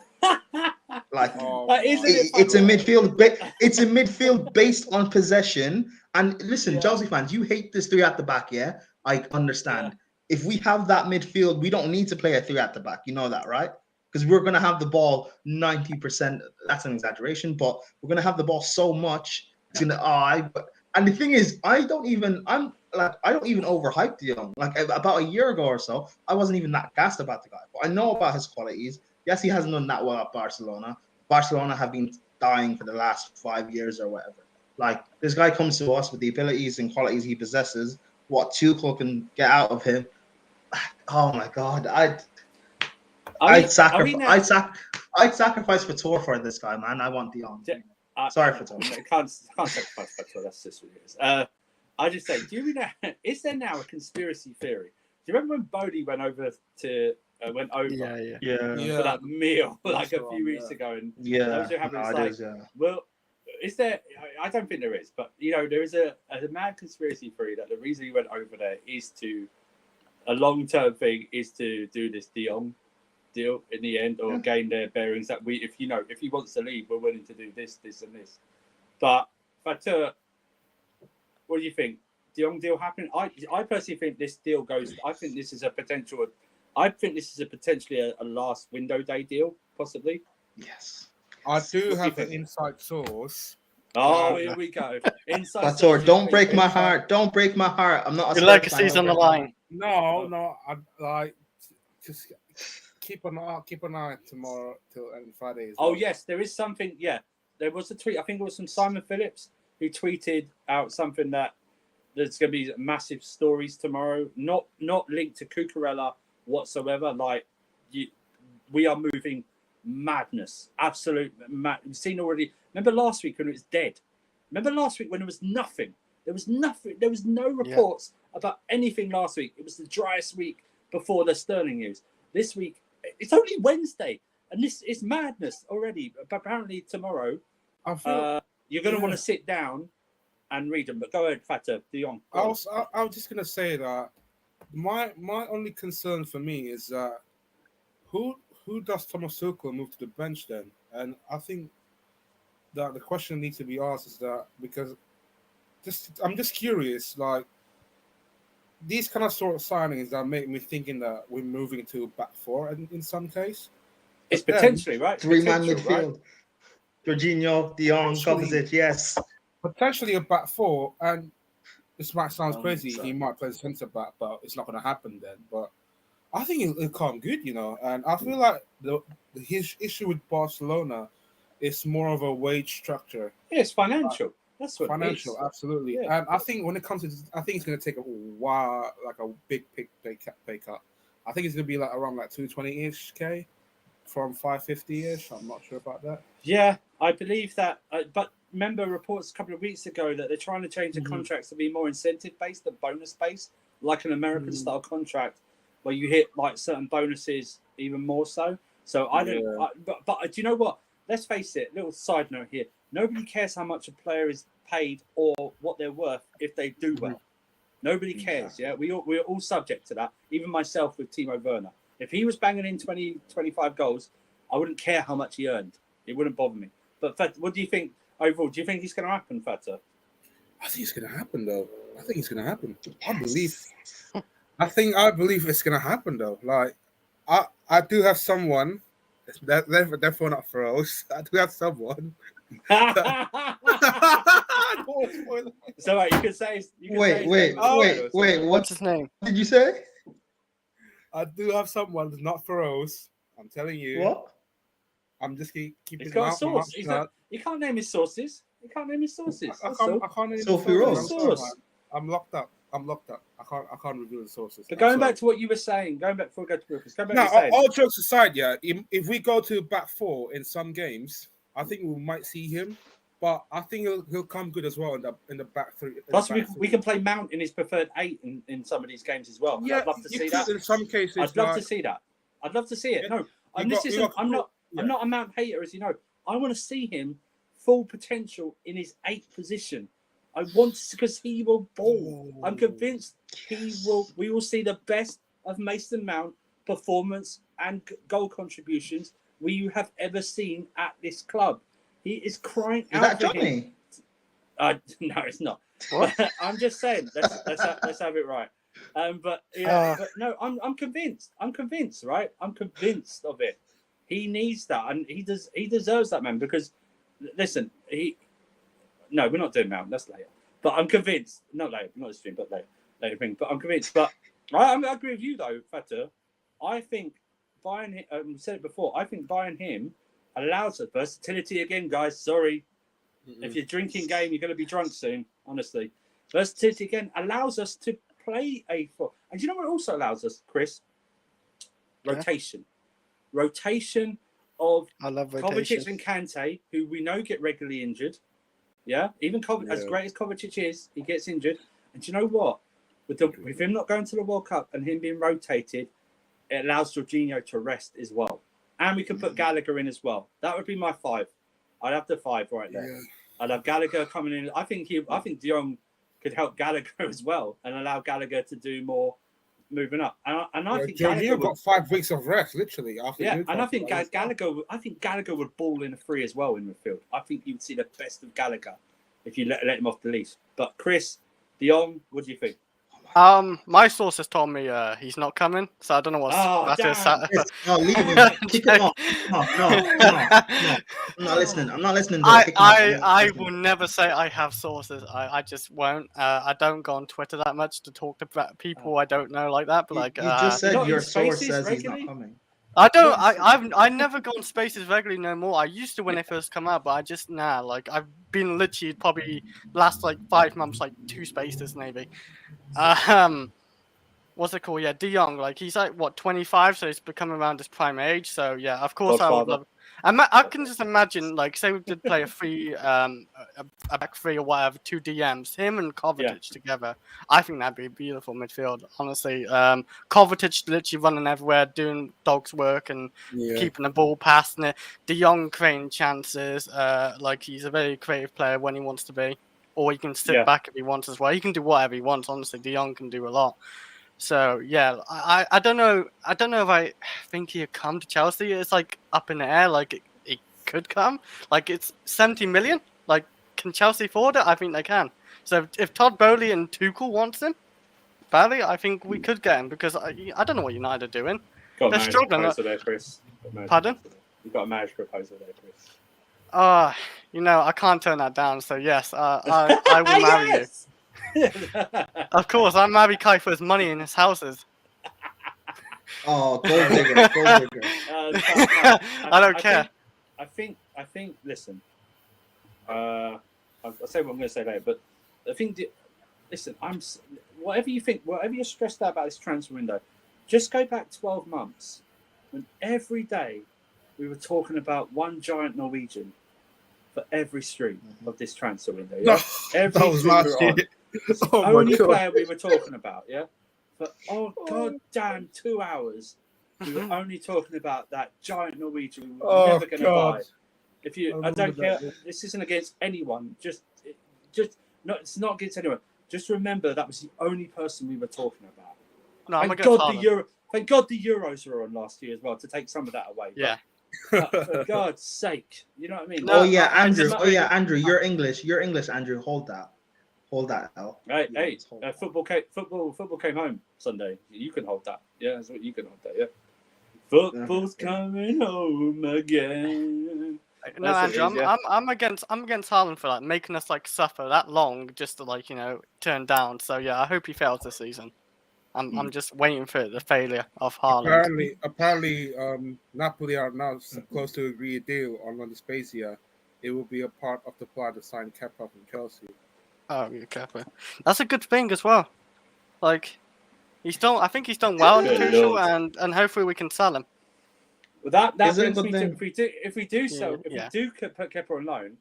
Speaker 2: Like it's a midfield. It's a midfield based on possession. And listen, Chelsea fans, you hate this three at the back. Yeah, I understand. Yeah. If we have that midfield, we don't need to play a three at the back. You know that, right? Because we're gonna have the ball 90%. That's an exaggeration, but we're gonna have the ball so much. It's gonna. And the thing is, I don't even overhype De Jong. Like about a year ago or so, I wasn't even that gassed about the guy. But I know about his qualities. Yes, he hasn't done that well at Barcelona. Barcelona have been dying for the last 5 years or whatever. Like, this guy comes to us with the abilities and qualities he possesses. What Tuchel can get out of him. Oh my God, I'd sacrifice Vitor for this guy, man. I want De Jong. Sorry, Vitor.
Speaker 1: I can't sacrifice Vitor. That's just what it is. I just say, is there now a conspiracy theory? Do you remember when Bodie went over for that meal like a few weeks ago? And well, is there? I don't think there is, but there is a mad conspiracy theory that the reason he went over there is a long-term thing is to do this De Jong deal in the end, or gain their bearings that if he wants to leave, we're willing to do this, and this. But what do you think? De Jong deal happening? I personally think this deal goes. I think this is potentially a last window day deal, possibly.
Speaker 2: Yes.
Speaker 4: I do have an inside source.
Speaker 1: Oh, here we go. Inside
Speaker 2: source. Don't break my heart. Don't break my heart. I'm not.
Speaker 3: Your legacy's on the line.
Speaker 4: No. I just keep an eye tomorrow till Friday.
Speaker 1: Oh yes, there is something. Yeah, there was a tweet. I think it was from Simon Phillips who tweeted out something that there's going to be massive stories tomorrow. Not linked to Cucurella whatsoever. Like we are moving madness, absolute mad. We've seen already. Remember last week when it was dead. Remember last week when there was nothing. There was nothing. There was no reports about anything last week. It was the driest week before the Sterling news. This week, it's only Wednesday, and this is madness already. But apparently tomorrow, you're going to want to sit down and read them. But go ahead, Fata, De Jong.
Speaker 4: I was just going to say that my only concern for me is that who does Thomas Tuchel move to the bench then? And I think that the question needs to be asked is that because I'm just curious, like these kind of sort of signings that make me thinking that we're moving to back four in some case.
Speaker 1: It's potentially, right?
Speaker 2: Three-man midfield. Right? Jorginho, De Jong, Kovacic, yes.
Speaker 4: Potentially a back four, and this might sound crazy. He might play centre back, but it's not going to happen then. But I think it'll come good, and I feel like his issue with Barcelona is more of a wage structure.
Speaker 1: Yeah, it's financial. That's what
Speaker 4: financial,
Speaker 1: it is.
Speaker 4: Absolutely. Yeah. And I think when it comes to, I think it's going to take a while, like a big pay cut. I think it's going to be like around like 220-ish K from 550-ish. I'm not sure about that.
Speaker 1: Yeah, I believe that. But remember reports a couple of weeks ago that they're trying to change the contracts to be more incentive-based than bonus-based, like an American-style contract where you hit like certain bonuses even more so. So I don't. Yeah. But do you know what? Let's face it. Little side note here. Nobody cares how much a player is paid or what they're worth if they do well. Nobody cares. Yeah, we're all subject to that. Even myself with Timo Werner. If he was banging in 20, 25 goals, I wouldn't care how much he earned. It wouldn't bother me. But what do you think overall? Do you think it's going to happen, Fata?
Speaker 4: I think it's going to happen, though. I think it's going to happen. I believe it's going to happen, though. Like, I do have someone. Therefore not for us. I do have someone.
Speaker 1: So you can say.
Speaker 2: Wait.
Speaker 3: What's his name?
Speaker 2: What did you say?
Speaker 4: I do have someone that's not for us. I'm telling you.
Speaker 2: What?
Speaker 1: I'm just keeping. He's got a source. You can't name his sources. I can't name his sources.
Speaker 4: I can't name
Speaker 2: his
Speaker 1: source.
Speaker 4: I'm locked up. I can't reveal the sources.
Speaker 1: But going back to what you were saying, before we go to Brooklyn,
Speaker 4: all jokes aside, yeah. If we go to back four in some games, I think we might see him. But I think he'll come good as well in the back three.
Speaker 1: Plus, we can play Mount in his preferred 8 in some of these games as well.
Speaker 4: Yeah,
Speaker 1: I'd love to see that.
Speaker 4: In some cases,
Speaker 1: I'd love to see that. I'd love to see it. No, I'm not. I'm not a Mount hater, as you know. I want to see him full potential in his 8th position. I want because he will ball. I'm convinced he will. We will see the best of Mason Mount performance and goal contributions we have ever seen at this club. He is crying out
Speaker 2: that
Speaker 1: for
Speaker 2: Johnny?
Speaker 1: him. No, it's not. I'm just saying. Let's have it right. But no, I'm convinced. I'm convinced, right? I'm convinced of it. He needs that, and he deserves that, man. Because listen, no, we're not doing Mount. That's later. But I'm convinced. Not later, not this stream, but later thing. But I'm convinced. But I agree with you though, Fata. I think buying him. Said it before. I think buying him allows us versatility again, guys. Sorry, if you're drinking game, you're going to be drunk soon. Honestly, versatility again allows us to play a foot. And do you know what it also allows us, Chris? Rotation. Rotation of
Speaker 3: I love
Speaker 1: Kovacic
Speaker 3: rotation.
Speaker 1: and Kante, who we know get regularly injured. Yeah, even as great as Kovacic is, he gets injured. And do you know what? With him not going to the World Cup and him being rotated, it allows Jorginho to rest as well. And we can put Gallagher in as well. That would be my 5. I'd have the 5 right there.
Speaker 4: Yeah.
Speaker 1: I'd have Gallagher coming in. I think Jong could help Gallagher as well and allow Gallagher to do more moving up. And I think Gallagher
Speaker 4: got 5 weeks of rest, literally. After
Speaker 1: and I think Gallagher would ball in a free as well in midfield. I think you would see the best of Gallagher if you let him off the leash. But Chris, Jong, what do you think?
Speaker 3: My sources told me he's not coming, so I don't know what's
Speaker 2: No, leave him. Kick him off. No. I'm not listening. I'm not listening.
Speaker 3: I will never say I have sources. I just won't. I don't go on Twitter that much to talk to people I don't know like that. But
Speaker 2: you just said your source says he's not coming.
Speaker 3: I don't. I never go on Spaces regularly no more. I used to when they first come out, but I just Like I've been literally probably last 5 months, 2 Spaces maybe. What's it called? Yeah, Jong. Like he's 25, so he's becoming around his prime age. So yeah, of course I would love. I can just imagine, say we did play a free, a back three or whatever, 2 DMs, him and Kovacic together. I think that'd be a beautiful midfield, honestly. Kovacic literally running everywhere, doing dog's work and keeping the ball, passing it. Jong creating chances. He's a very creative player when he wants to be, or he can sit back if he wants as well. He can do whatever he wants. Honestly, Jong can do a lot. So yeah, I don't know. I don't know if I think he'll come to Chelsea. It's up in the air. It could come. It's 70 million. Can Chelsea afford it? I think they can. So if Todd Bowley and Tuchel wants him badly, I think we could get him because I don't know what United are doing.
Speaker 1: They're struggling. There, Chris.
Speaker 3: Pardon?
Speaker 1: You've got a marriage proposal there, Chris.
Speaker 3: I can't turn that down. So yes, I will marry you. Of course, I marry Kai for his money in his houses.
Speaker 2: Oh, gold digger.
Speaker 3: I don't care.
Speaker 1: I think. Listen, I'll say what I'm going to say later. But I think, listen, whatever you think, whatever you're stressed out about this transfer window, just go back 12 months when every day we were talking about one giant Norwegian for every stream of this transfer window. Yeah? Every
Speaker 4: that was last year.
Speaker 1: It's the only player we were talking about, yeah? For goddamn 2 hours, we were only talking about that giant Norwegian we were never going to buy. I don't care. This isn't against anyone. No, it's not against anyone. Just remember that was the only person we were talking about.
Speaker 3: No,
Speaker 1: Thank God the Euros were on last year as well to take some of that away.
Speaker 3: Yeah.
Speaker 1: But for God's sake, you know what I mean?
Speaker 2: Andrew, you're English, Andrew. Hold that, L.
Speaker 1: Right, hey, football came home Sunday. You can hold that. Yeah, that's what you can hold that. Yeah. Football's coming home again.
Speaker 3: No, Andrew, I'm against Haaland for making us suffer that long just to turn down. So yeah, I hope he fails this season. I'm just waiting for the failure of Haaland.
Speaker 4: Apparently, Napoli are now close to agree a deal on the Spezia. It will be a part of the plan to sign Kepa from Chelsea.
Speaker 3: Oh, Kepa. That's a good thing as well. I think he's done well in Tuchel, and hopefully we can sell him.
Speaker 1: Well, that brings me to if we do put Kepa on loan,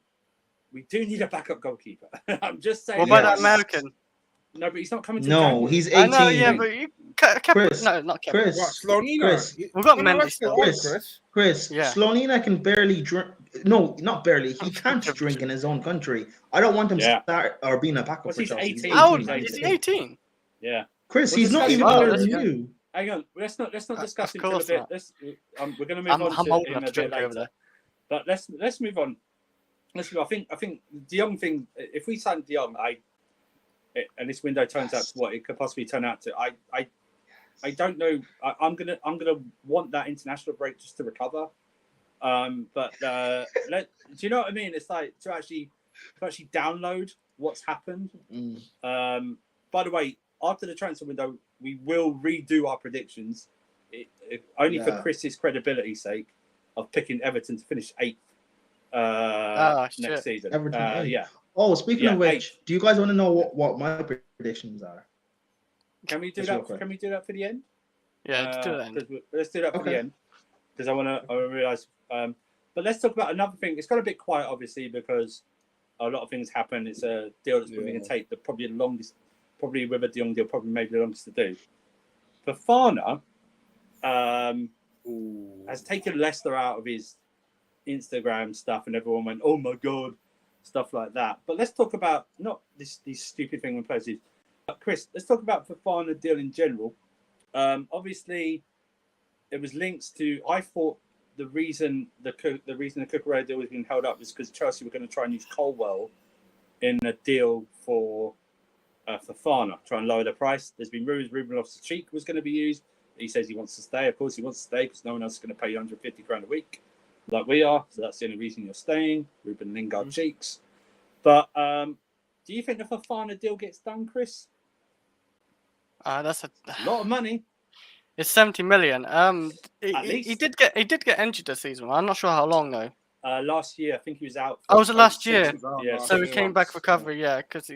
Speaker 1: we do need a backup goalkeeper. I'm just saying.
Speaker 3: What about that American?
Speaker 1: No, but he's not coming to.
Speaker 2: No,
Speaker 1: January.
Speaker 2: he's 18.
Speaker 3: I know, yeah, but
Speaker 2: Chris,
Speaker 3: no, not Kepa.
Speaker 2: Chris,
Speaker 4: What, Slonina?
Speaker 2: Chris,
Speaker 3: We've got
Speaker 4: You're not
Speaker 3: Mendy
Speaker 4: left
Speaker 3: still.
Speaker 4: old,
Speaker 2: Chris,
Speaker 3: Yeah.
Speaker 2: Slonina can barely drink. No, not barely. He
Speaker 3: I'm
Speaker 2: can't
Speaker 3: joking.
Speaker 2: drink in his own country. I don't want him
Speaker 1: Yeah.
Speaker 2: start or being a backup
Speaker 1: What's
Speaker 2: for
Speaker 1: he's
Speaker 2: Chelsea.
Speaker 1: 18?
Speaker 3: How
Speaker 1: He's
Speaker 3: old is he?
Speaker 1: 18.
Speaker 3: 18.
Speaker 1: Yeah.
Speaker 2: Chris,
Speaker 1: We'll
Speaker 2: he's not
Speaker 1: discuss
Speaker 2: even
Speaker 1: it.
Speaker 2: older
Speaker 3: that's
Speaker 2: than
Speaker 3: young.
Speaker 2: you.
Speaker 1: Hang on. Let's not discuss
Speaker 3: Of
Speaker 1: him till a
Speaker 3: course
Speaker 1: bit.
Speaker 3: not.
Speaker 1: We're going to move on
Speaker 3: I'm
Speaker 1: to
Speaker 3: old
Speaker 1: him
Speaker 3: enough
Speaker 1: a
Speaker 3: to
Speaker 1: bit
Speaker 3: drink over
Speaker 1: later.
Speaker 3: there.
Speaker 1: But let's move on. I think the Jong thing. If we sign De Jong, and this window turns out to what it could possibly turn out to, I don't know. I'm gonna want that international break just to recover. Do you know what I mean? It's like to actually download what's happened. By the way, after the transfer window, we will redo our predictions, only for Chris's credibility's sake of picking Everton to finish 8th next season.
Speaker 2: Everton 8th.
Speaker 1: Yeah.
Speaker 2: Oh, speaking of which,
Speaker 1: 8th.
Speaker 2: do you guys want to know what my predictions are?
Speaker 1: Can we do
Speaker 2: Just
Speaker 1: that?
Speaker 2: real quick.
Speaker 1: Can we do that for the end?
Speaker 3: Yeah, let's do that.
Speaker 1: Let's do that for the end because I want to realize. But let's talk about another thing. It's got a bit quiet, obviously, because a lot of things happen. It's a deal that's probably going to take probably the longest, probably with a De Jong deal, probably maybe the longest to do. Fofana has taken Leicester out of his Instagram stuff, and everyone went, "Oh my god," stuff like that. But let's talk about not these stupid thing when players do. But Chris, let's talk about Fofana deal in general. Obviously, it was links to. I thought the reason the Cucurella deal was being held up was because Chelsea were going to try and use Colwill in a deal for Fofana, try and lower the price. There's been rumours Ruben Loftus-Cheek was going to be used. He says he wants to stay. Of course, he wants to stay because no one else is going to pay you 150 grand a week like we are. So that's the only reason you're staying. Ruben Lingard cheeks. But do you think the Fofana deal gets done, Chris?
Speaker 3: That's a
Speaker 1: lot of money.
Speaker 3: It's 70 million.
Speaker 1: At least.
Speaker 3: He did get injured this season. I'm not sure how long though.
Speaker 1: Last year, I think he was out.
Speaker 3: Oh, was it last year?
Speaker 1: Yeah.
Speaker 3: So he came back recovery. Yeah, because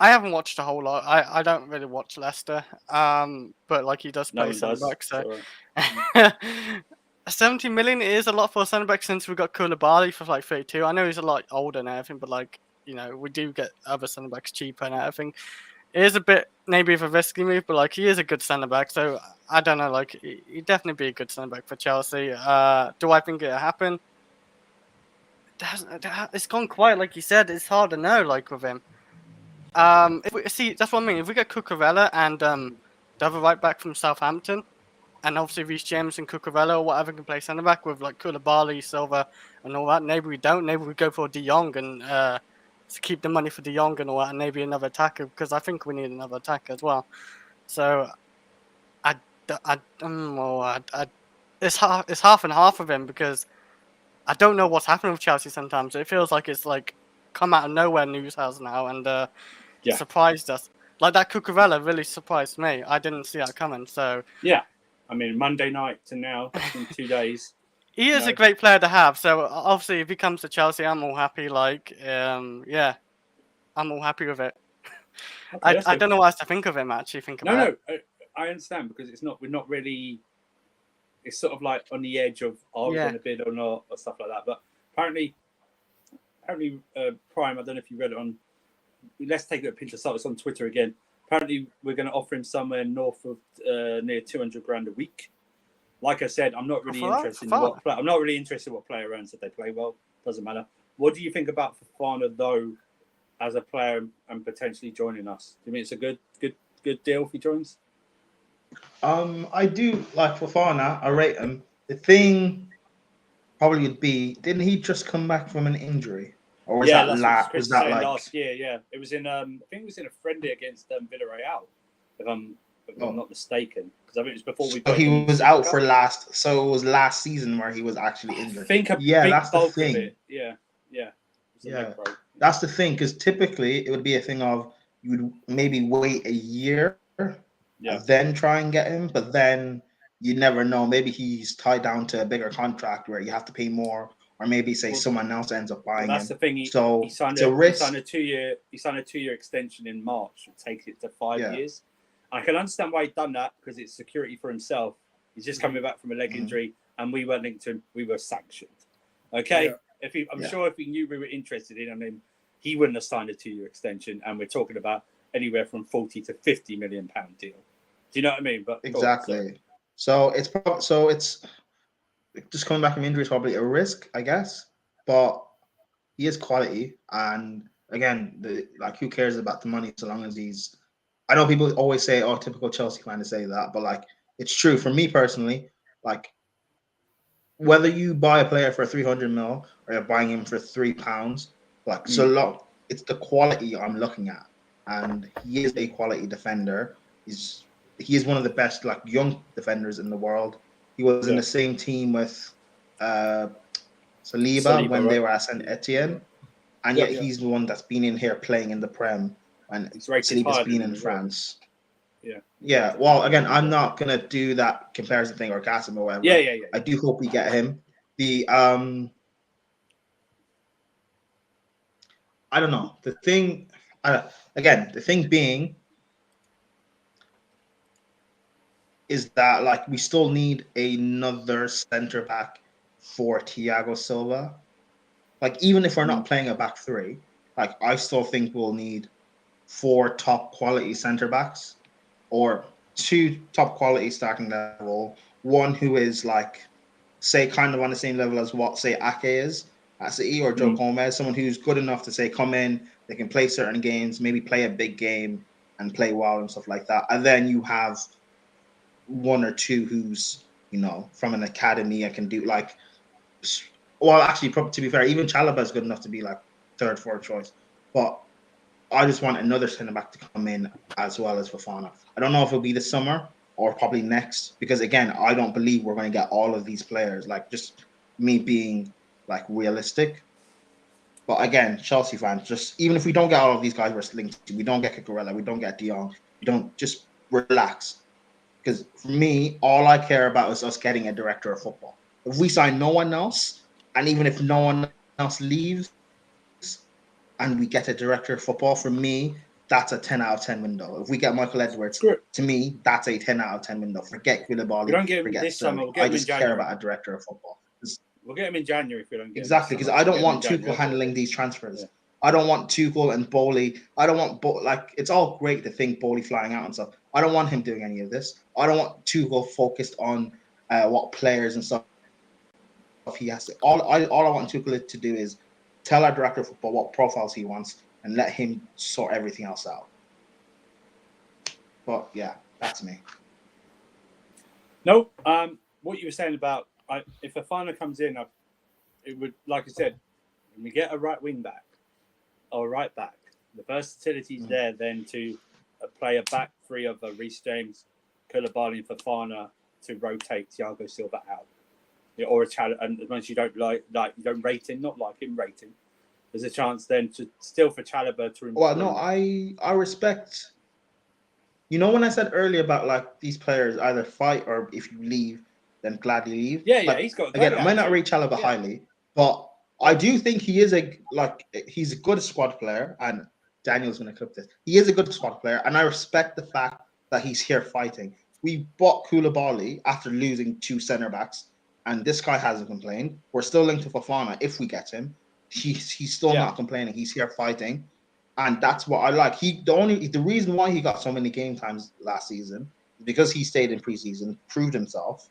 Speaker 3: I haven't watched a whole lot. I don't really watch Leicester. But like he does play centre back. So 70 million is a lot for a centre back since we got Koulibaly for like 32. I know he's a lot older and everything, but like we do get other centre backs cheaper and everything. It is a bit maybe of a risky move, but like he is a good centre back, so I don't know. Like he'd definitely be a good centre back for Chelsea. Do I think it'll happen? It's gone quiet, like you said. It's hard to know, like with him. If we see, that's what I mean. If we get Cucurella and the other right back from Southampton, and obviously Reece James and Cucurella or whatever can play centre back with like Koulibaly, Silva, and all that. Maybe we don't. Maybe we go for De Jong and to keep the money for De Jong and all that, and maybe another attacker because I think we need another attacker as well. So it's half and half of him because I don't know what's happening with Chelsea sometimes. It feels like it's like come out of nowhere news has now and surprised us. Like that Cucurella really surprised me. I didn't see that coming. So
Speaker 1: yeah, I mean Monday night to now in 2 days.
Speaker 3: He is a great player to have. So obviously, if he comes to Chelsea, I'm all happy. Like, I'm all happy with it. Okay, I don't know what else to think of him. Actually,
Speaker 1: I understand because we're not really. It's sort of like on the edge of are we going to bid or not or stuff like that. But apparently, Prime. I don't know if you read it on. Let's take it a pinch of salt. It's on Twitter again. Apparently, we're going to offer him somewhere north of near 200 grand a week. Like I said, I'm not really interested in what player. I'm not really interested in what player earns if they play well. Doesn't matter. What do you think about Fofana though, as a player and potentially joining us? Do you mean it's a good deal if he joins?
Speaker 2: I do like Fofana. I rate him. The thing probably would be, didn't he just come back from an injury, or was that
Speaker 1: last year? Yeah, it was in. I think it was in a friendly against Villarreal, if I'm not mistaken. I mean, it was before we.
Speaker 2: So he was out for last. So it was last season where he was actually injured.
Speaker 1: I think that's the thing. Yeah.
Speaker 2: That's the thing, because typically it would be a thing of you would maybe wait a year, then try and get him, but then you never know. Maybe he's tied down to a bigger contract where you have to pay more, or maybe someone else ends up buying him.
Speaker 1: That's the thing. He signed a 2-year. He signed a 2-year extension in March, to take it to 5 years. I can understand why he'd done that because it's security for himself. He's just coming back from a leg injury, and we weren't linked to him. We were sanctioned. Okay, I'm sure if he knew we were interested in him, he wouldn't have signed a 2-year extension. And we're talking about anywhere from 40 to 50 million pound deal. Do you know what I mean? But
Speaker 2: Exactly. So it's just coming back from injury is probably a risk, I guess. But he is quality, and again, who cares about the money so long as he's. I know people always say, "Oh, typical Chelsea fan to say that," but like it's true for me personally. Like whether you buy a player for 300 mil or you're buying him for £3, like so long, it's the quality I'm looking at, and he is a quality defender. He is one of the best like young defenders in the world. He was in the same team with Saliba when they were at Saint Etienne, and yet he's the one that's been in here playing in the Prem, and Saliba's been in France. Yeah. Well, again, I'm not gonna do that comparison thing or cast him or whatever.
Speaker 1: Yeah.
Speaker 2: I do hope we get him. I don't know. The thing being is that like we still need another center back for Thiago Silva. Like even if we're not playing a back three, like I still think we'll need 4 top quality center backs or 2 top quality starting level. One who is like, say, kind of on the same level as what say Ake is at City or Joe Gomez, someone who's good enough to say come in, they can play certain games, maybe play a big game and play well and stuff like that. And then you have 1 or 2 who's from an academy and can do like. Well, actually, probably to be fair, even Chalobah is good enough to be like 3rd, 4th choice. But I just want another centre back to come in as well as Fofana. I don't know if it'll be this summer or probably next, because again, I don't believe we're going to get all of these players. Like just me being like realistic. But again, Chelsea fans, just even if we don't get all of these guys we're linked to, we don't get Cucurella, we don't get Jong, we don't, just relax. Because for me, all I care about is us getting a director of football. If we sign no one else, and even if no one else leaves, and we get a director of football, for me, that's a 10 out of 10 window. If we get Michael Edwards, to me, that's a 10 out of 10 window. Forget Koulibaly.
Speaker 1: We don't get him
Speaker 2: forget
Speaker 1: this
Speaker 2: Sterling.
Speaker 1: summer. We'll get
Speaker 2: I
Speaker 1: him
Speaker 2: just
Speaker 1: in
Speaker 2: care
Speaker 1: January.
Speaker 2: about a director of football.
Speaker 1: We'll get him in January if we don't get
Speaker 2: exactly, because I don't want Tuchel handling these transfers. Yeah. I don't want Tuchel and Bowley. I don't want like it's all great to think Bowley flying out and stuff. I don't want him doing any of this. I don't want Tuchel focused on what players and stuff he has to. All I want Tuchel to do is tell our director of football what profiles he wants and let him sort everything else out. But yeah, that's me.
Speaker 1: No, what you were saying about if Fofana comes in, it would, like I said, when we get a right wing back or a right back, the versatility is there then to play a back three of Reece James, Koulibaly, and Fofana to rotate Thiago Silva out. Or a challenge, and as much as you don't you don't rate him, not like him, rate him. There's a chance then to still for Chalobah to improve.
Speaker 2: Well, no, I respect. You know when I said earlier about like these players either fight or if you leave, then gladly leave.
Speaker 1: Yeah,
Speaker 2: like,
Speaker 1: he's got.
Speaker 2: Again, I might not rate Chalobah highly, but I do think he is he's a good squad player, and Daniel's going to clip this. He is a good squad player, and I respect the fact that he's here fighting. We bought Koulibaly after losing 2 centre backs, and this guy hasn't complained. We're still linked to Fofana if we get him. He's still not complaining. He's here fighting, and that's what I like. The reason why he got so many game times last season is because he stayed in preseason, proved himself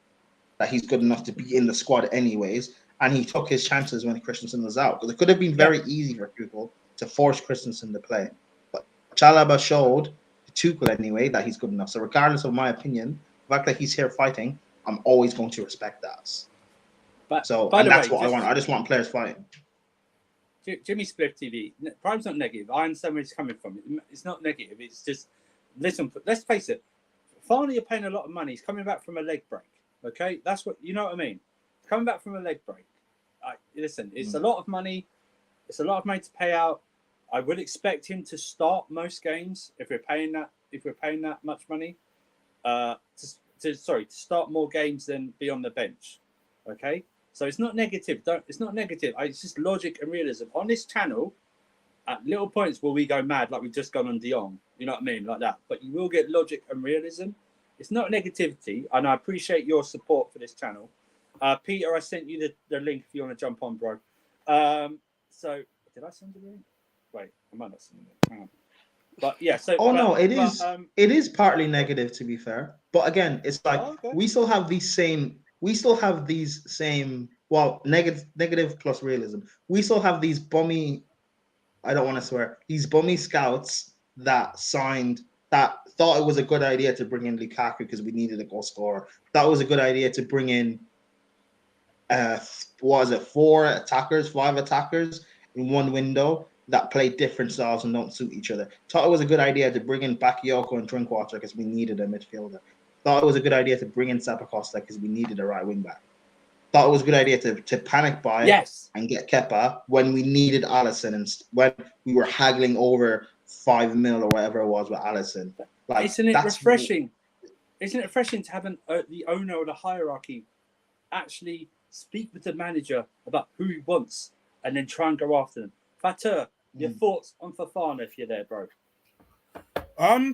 Speaker 2: that he's good enough to be in the squad anyways, and he took his chances when Christensen was out. Because it could have been very easy for Tuchel to force Christensen to play, but Chalobah showed to Tuchel anyway that he's good enough. So regardless of my opinion, the fact that he's here fighting, I'm always going to respect that. That's what I want. I just want players fighting.
Speaker 1: Jimmy Spliff TV. Prime's not negative. I understand where he's coming from. It's not negative. It's just, listen, let's face it. Finally, you're paying a lot of money. He's coming back from a leg break. Okay? That's what, you know what I mean? Coming back from a leg break. Listen, it's a lot of money. It's a lot of money to pay out. I would expect him to start most games if we're paying that much money. To start more games than be on the bench. Okay? So it's not negative. It's not negative. It's just logic and realism. On this channel, at little points will we go mad like we've just gone on Jong. You know what I mean? Like that. But you will get logic and realism. It's not negativity. And I appreciate your support for this channel. Peter, I sent you the link if you want to jump on, bro. So, did I send you the link? Wait, I might not send you the link. Hang on. But yeah, so
Speaker 2: no, it is partly negative, to be fair. But again, it's like
Speaker 1: okay.
Speaker 2: we still have these same well, negative plus realism. We still have these bummy, I don't want to swear, these bummy scouts that thought it was a good idea to bring in Lukaku because we needed a goal scorer. That was a good idea to bring in what is it, 5 attackers in one window that play different styles and don't suit each other. Thought it was a good idea to bring in Bakayoko and Drinkwater because we needed a midfielder. Thought it was a good idea to bring in Sappacosta because we needed a right wing back. Thought it was a good idea to panic buy and get Kepa when we needed Alisson and when we were haggling over 5 mil or whatever it was with Alisson. Like,
Speaker 1: isn't it refreshing? Isn't it refreshing to have the owner of the hierarchy actually speak with the manager about who he wants and then try and go after them? Fatur, your thoughts on Fofana if you're there, bro?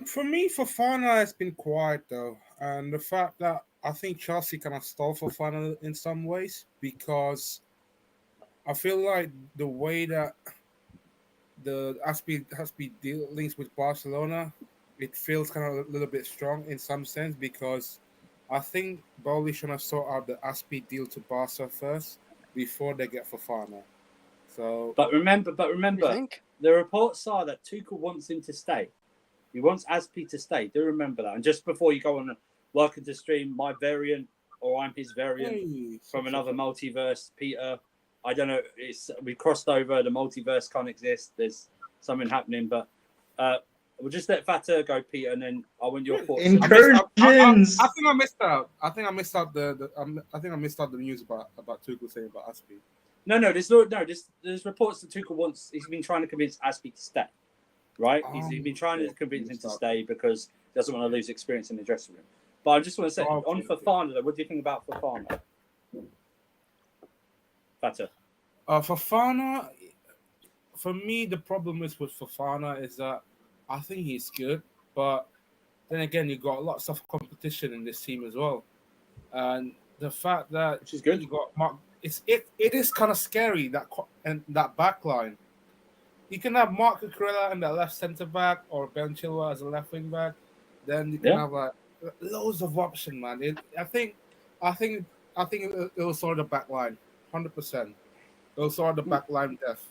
Speaker 4: For me, Fofana has been quiet though, and the fact that I think Chelsea kind of stole Fofana in some ways because I feel like the way that the Aspi deal links with Barcelona, it feels kind of a little bit strong in some sense because I think Bowley should have sort out the Aspi deal to Barca first before they get Fofana. So,
Speaker 1: but remember, the reports are that Tuchel wants him to stay. He wants Aspi to stay. Do remember that. And just before you go on, welcome to stream my variant, or I'm his variant from another multiverse. Peter, I don't know. We crossed over. The multiverse can't exist. There's something happening, but we'll just let Fatur go, Peter, and then I want your thoughts.
Speaker 2: Incursions.
Speaker 4: I think I missed out. I think I missed out the news about Tuchel saying about Aspi.
Speaker 1: No. There's reports that Tuchel wants. He's been trying to convince Aspi to stay, right? He's been trying to convince him to stay because he doesn't want to lose experience in the dressing room. But I just want to say on Fofana, though, what do you think about Fofana? Fatur.
Speaker 4: Fofana, for me, the problem is with Fofana is that I think he's good, but then again, you've got lots of competition in this team as well, and the fact that
Speaker 1: which is good.
Speaker 4: You got Mark. It is kind of scary that back line. You can have Marc Cucurella in the left centre back or Ben Chilwell as a left wing back. Then you can have like loads of options, man. I think it will sort the back line, 100%. It will sort the back line death.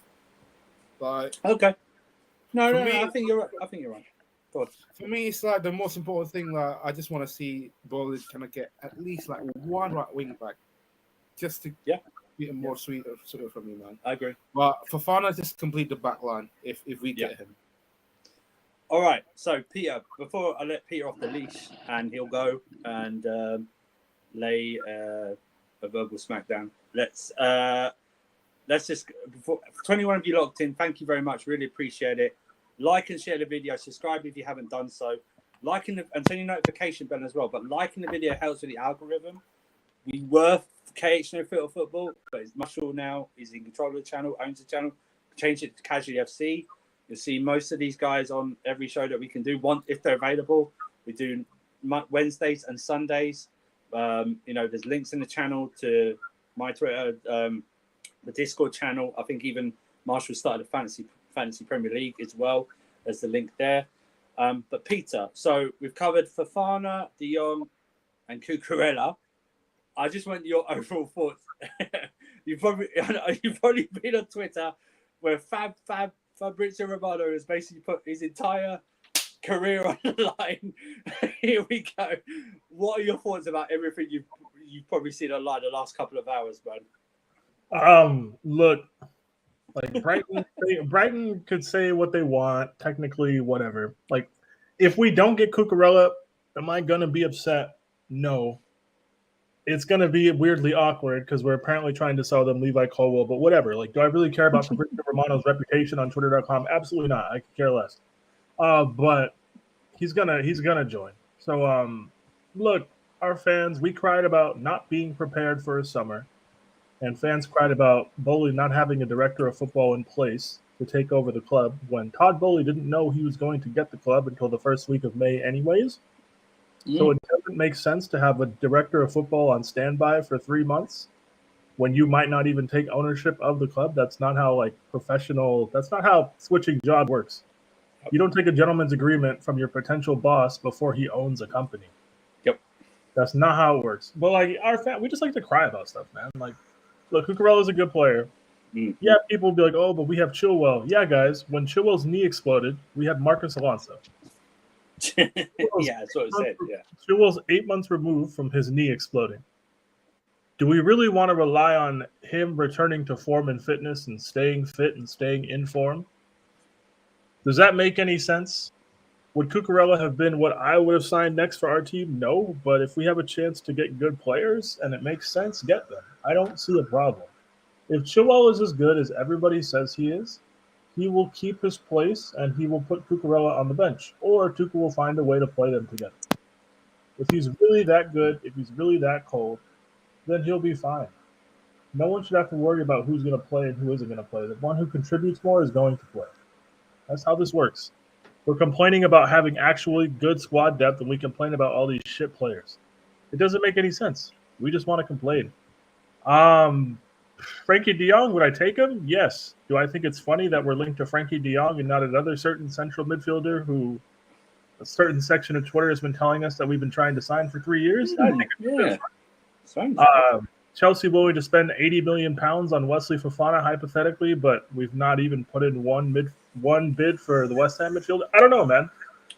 Speaker 4: But
Speaker 1: okay, no, I think you're right. God.
Speaker 4: For me, it's like the most important thing. Like, I just want to see Bowley kind of get at least like one right wing back. Just to be a more sweet for me, man.
Speaker 1: I agree.
Speaker 4: But Fofana just complete the back line if we get him.
Speaker 1: All right. So, Peter, before I let Peter off the leash and he'll go and lay a verbal smackdown, let's just, before 21 of you logged in, thank you very much. Really appreciate it. Like and share the video. Subscribe if you haven't done so. And turn your notification bell as well. But liking the video helps with the algorithm. We were KH No Filter Football, but it's Marshall now. He's in control of the channel, owns the channel. Change it to Casually FC. You'll see most of these guys on every show that we can do. If they're available, we do Wednesdays and Sundays. There's links in the channel to my Twitter, the Discord channel. I think even Marshall started a fantasy Premier League as well. There's the link there. But Peter, so we've covered Fofana, De Jong, and Cucurella. I just want your overall thoughts. You've probably been on Twitter where Fabrizio Romano has basically put his entire career on the line. Here we go. What are your thoughts about everything you've probably seen online the last couple of hours, man?
Speaker 5: Look, like Brighton could say what they want, technically, whatever. Like, if we don't get Cucurella, am I gonna be upset? No. It's going to be weirdly awkward because we're apparently trying to sell them Levi Colwill, but whatever. Like, do I really care about Fabrizio Romano's reputation on Twitter.com? Absolutely not. I could care less. But he's gonna join. So, look, our fans, we cried about not being prepared for a summer, and fans cried about Bowley not having a director of football in place to take over the club when Todd Bowley didn't know he was going to get the club until the first week of May anyways. So it doesn't make sense to have a director of football on standby for 3 months when you might not even take ownership of the club. That's not how that's not how switching job works. You don't take a gentleman's agreement from your potential boss before he owns a company.
Speaker 1: Yep.
Speaker 5: That's not how it works. But like we just like to cry about stuff, man. Like, look, Cucurella is a good player.
Speaker 1: Mm.
Speaker 5: Yeah, people will be like, oh, but we have Chilwell. Yeah, guys, when Chilwell's knee exploded, we had Marcus Alonso.
Speaker 1: Yeah, that's what it said. Yeah.
Speaker 5: Chilwell's 8 months removed from his knee exploding. Do we really want to rely on him returning to form and fitness and staying fit and staying in form? Does that make any sense? Would Cucurella have been what I would have signed next for our team? No, but if we have a chance to get good players and it makes sense, get them. I don't see a problem. If Chilwell is as good as everybody says he is, he will keep his place and he will put Cucurella on the bench, or Tuchel will find a way to play them together. If he's really that good, if he's really that cold, then he'll be fine. No one should have to worry about who's going to play and who isn't going to play. The one who contributes more is going to play. That's how this works. We're complaining about having actually good squad depth, and we complain about all these shit players. It doesn't make any sense. We just want to complain. Frankie de Jong, would I take him? Yes. Do I think it's funny that we're linked to Frankie de Jong and not another certain central midfielder who a certain section of Twitter has been telling us that we've been trying to sign for 3 years? I think it's Chelsea willing to spend £80 million on Wesley Fofana, hypothetically, but we've not even put in one bid for the West Ham midfielder. I don't know, man.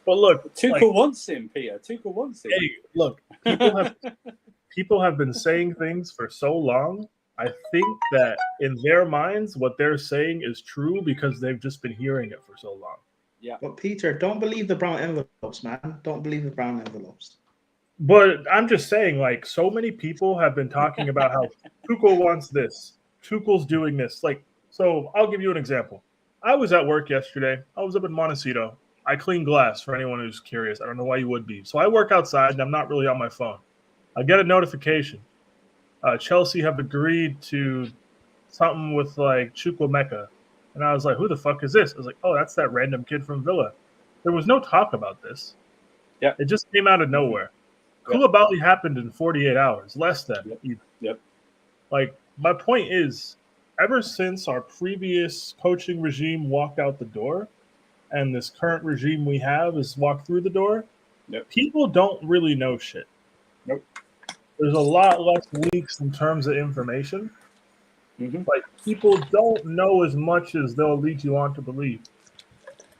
Speaker 5: But look,
Speaker 1: Tuchel wants him, Peter. Tuchel wants him.
Speaker 5: Hey, look, people have been saying things for so long. I think that in their minds, what they're saying is true because they've just been hearing it for so long.
Speaker 1: Yeah.
Speaker 2: But Peter, don't believe the brown envelopes, man. Don't believe the brown envelopes.
Speaker 5: But I'm just saying, like, so many people have been talking about how Tuchel wants this. Tuchel's doing this. Like, so I'll give you an example. I was at work yesterday. I was up in Montecito. I clean glass for anyone who's curious. I don't know why you would be. So I work outside, and I'm not really on my phone. I get a notification. Chelsea have agreed to something with, like, Chukwuemeka. And I was like, who the fuck is this? I was like, oh, that's that random kid from Villa. There was no talk about this.
Speaker 1: Yeah.
Speaker 5: It just came out of nowhere. Koulibaly happened in 48 hours, less than.
Speaker 1: Yep.
Speaker 5: Like, my point is, ever since our previous coaching regime walked out the door and this current regime we have is walked through the door, people don't really know shit.
Speaker 1: Nope.
Speaker 5: There's a lot less leaks in terms of information.
Speaker 1: Mm-hmm.
Speaker 5: Like, people don't know as much as they'll lead you on to believe.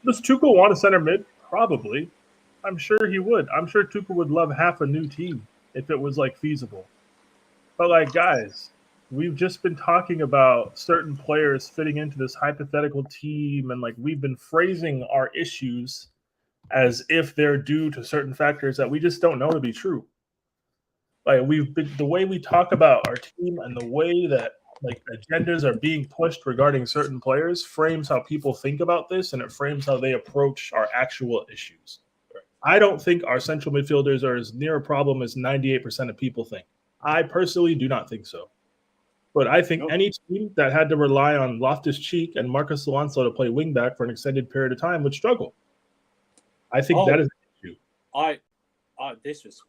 Speaker 5: Does Tuchel want a center mid? Probably. I'm sure he would. I'm sure Tuchel would love half a new team if it was, like, feasible. But, like, guys, we've just been talking about certain players fitting into this hypothetical team, and, like, we've been phrasing our issues as if they're due to certain factors that we just don't know to be true. Like, the way we talk about our team and the way that, like, agendas are being pushed regarding certain players frames how people think about this, and it frames how they approach our actual issues. I don't think our central midfielders are as near a problem as 98% of people think. I personally do not think so. But I think any team that had to rely on Loftus-Cheek and Marcus Alonso to play wingback for an extended period of time would struggle. I think that is an issue.
Speaker 1: This was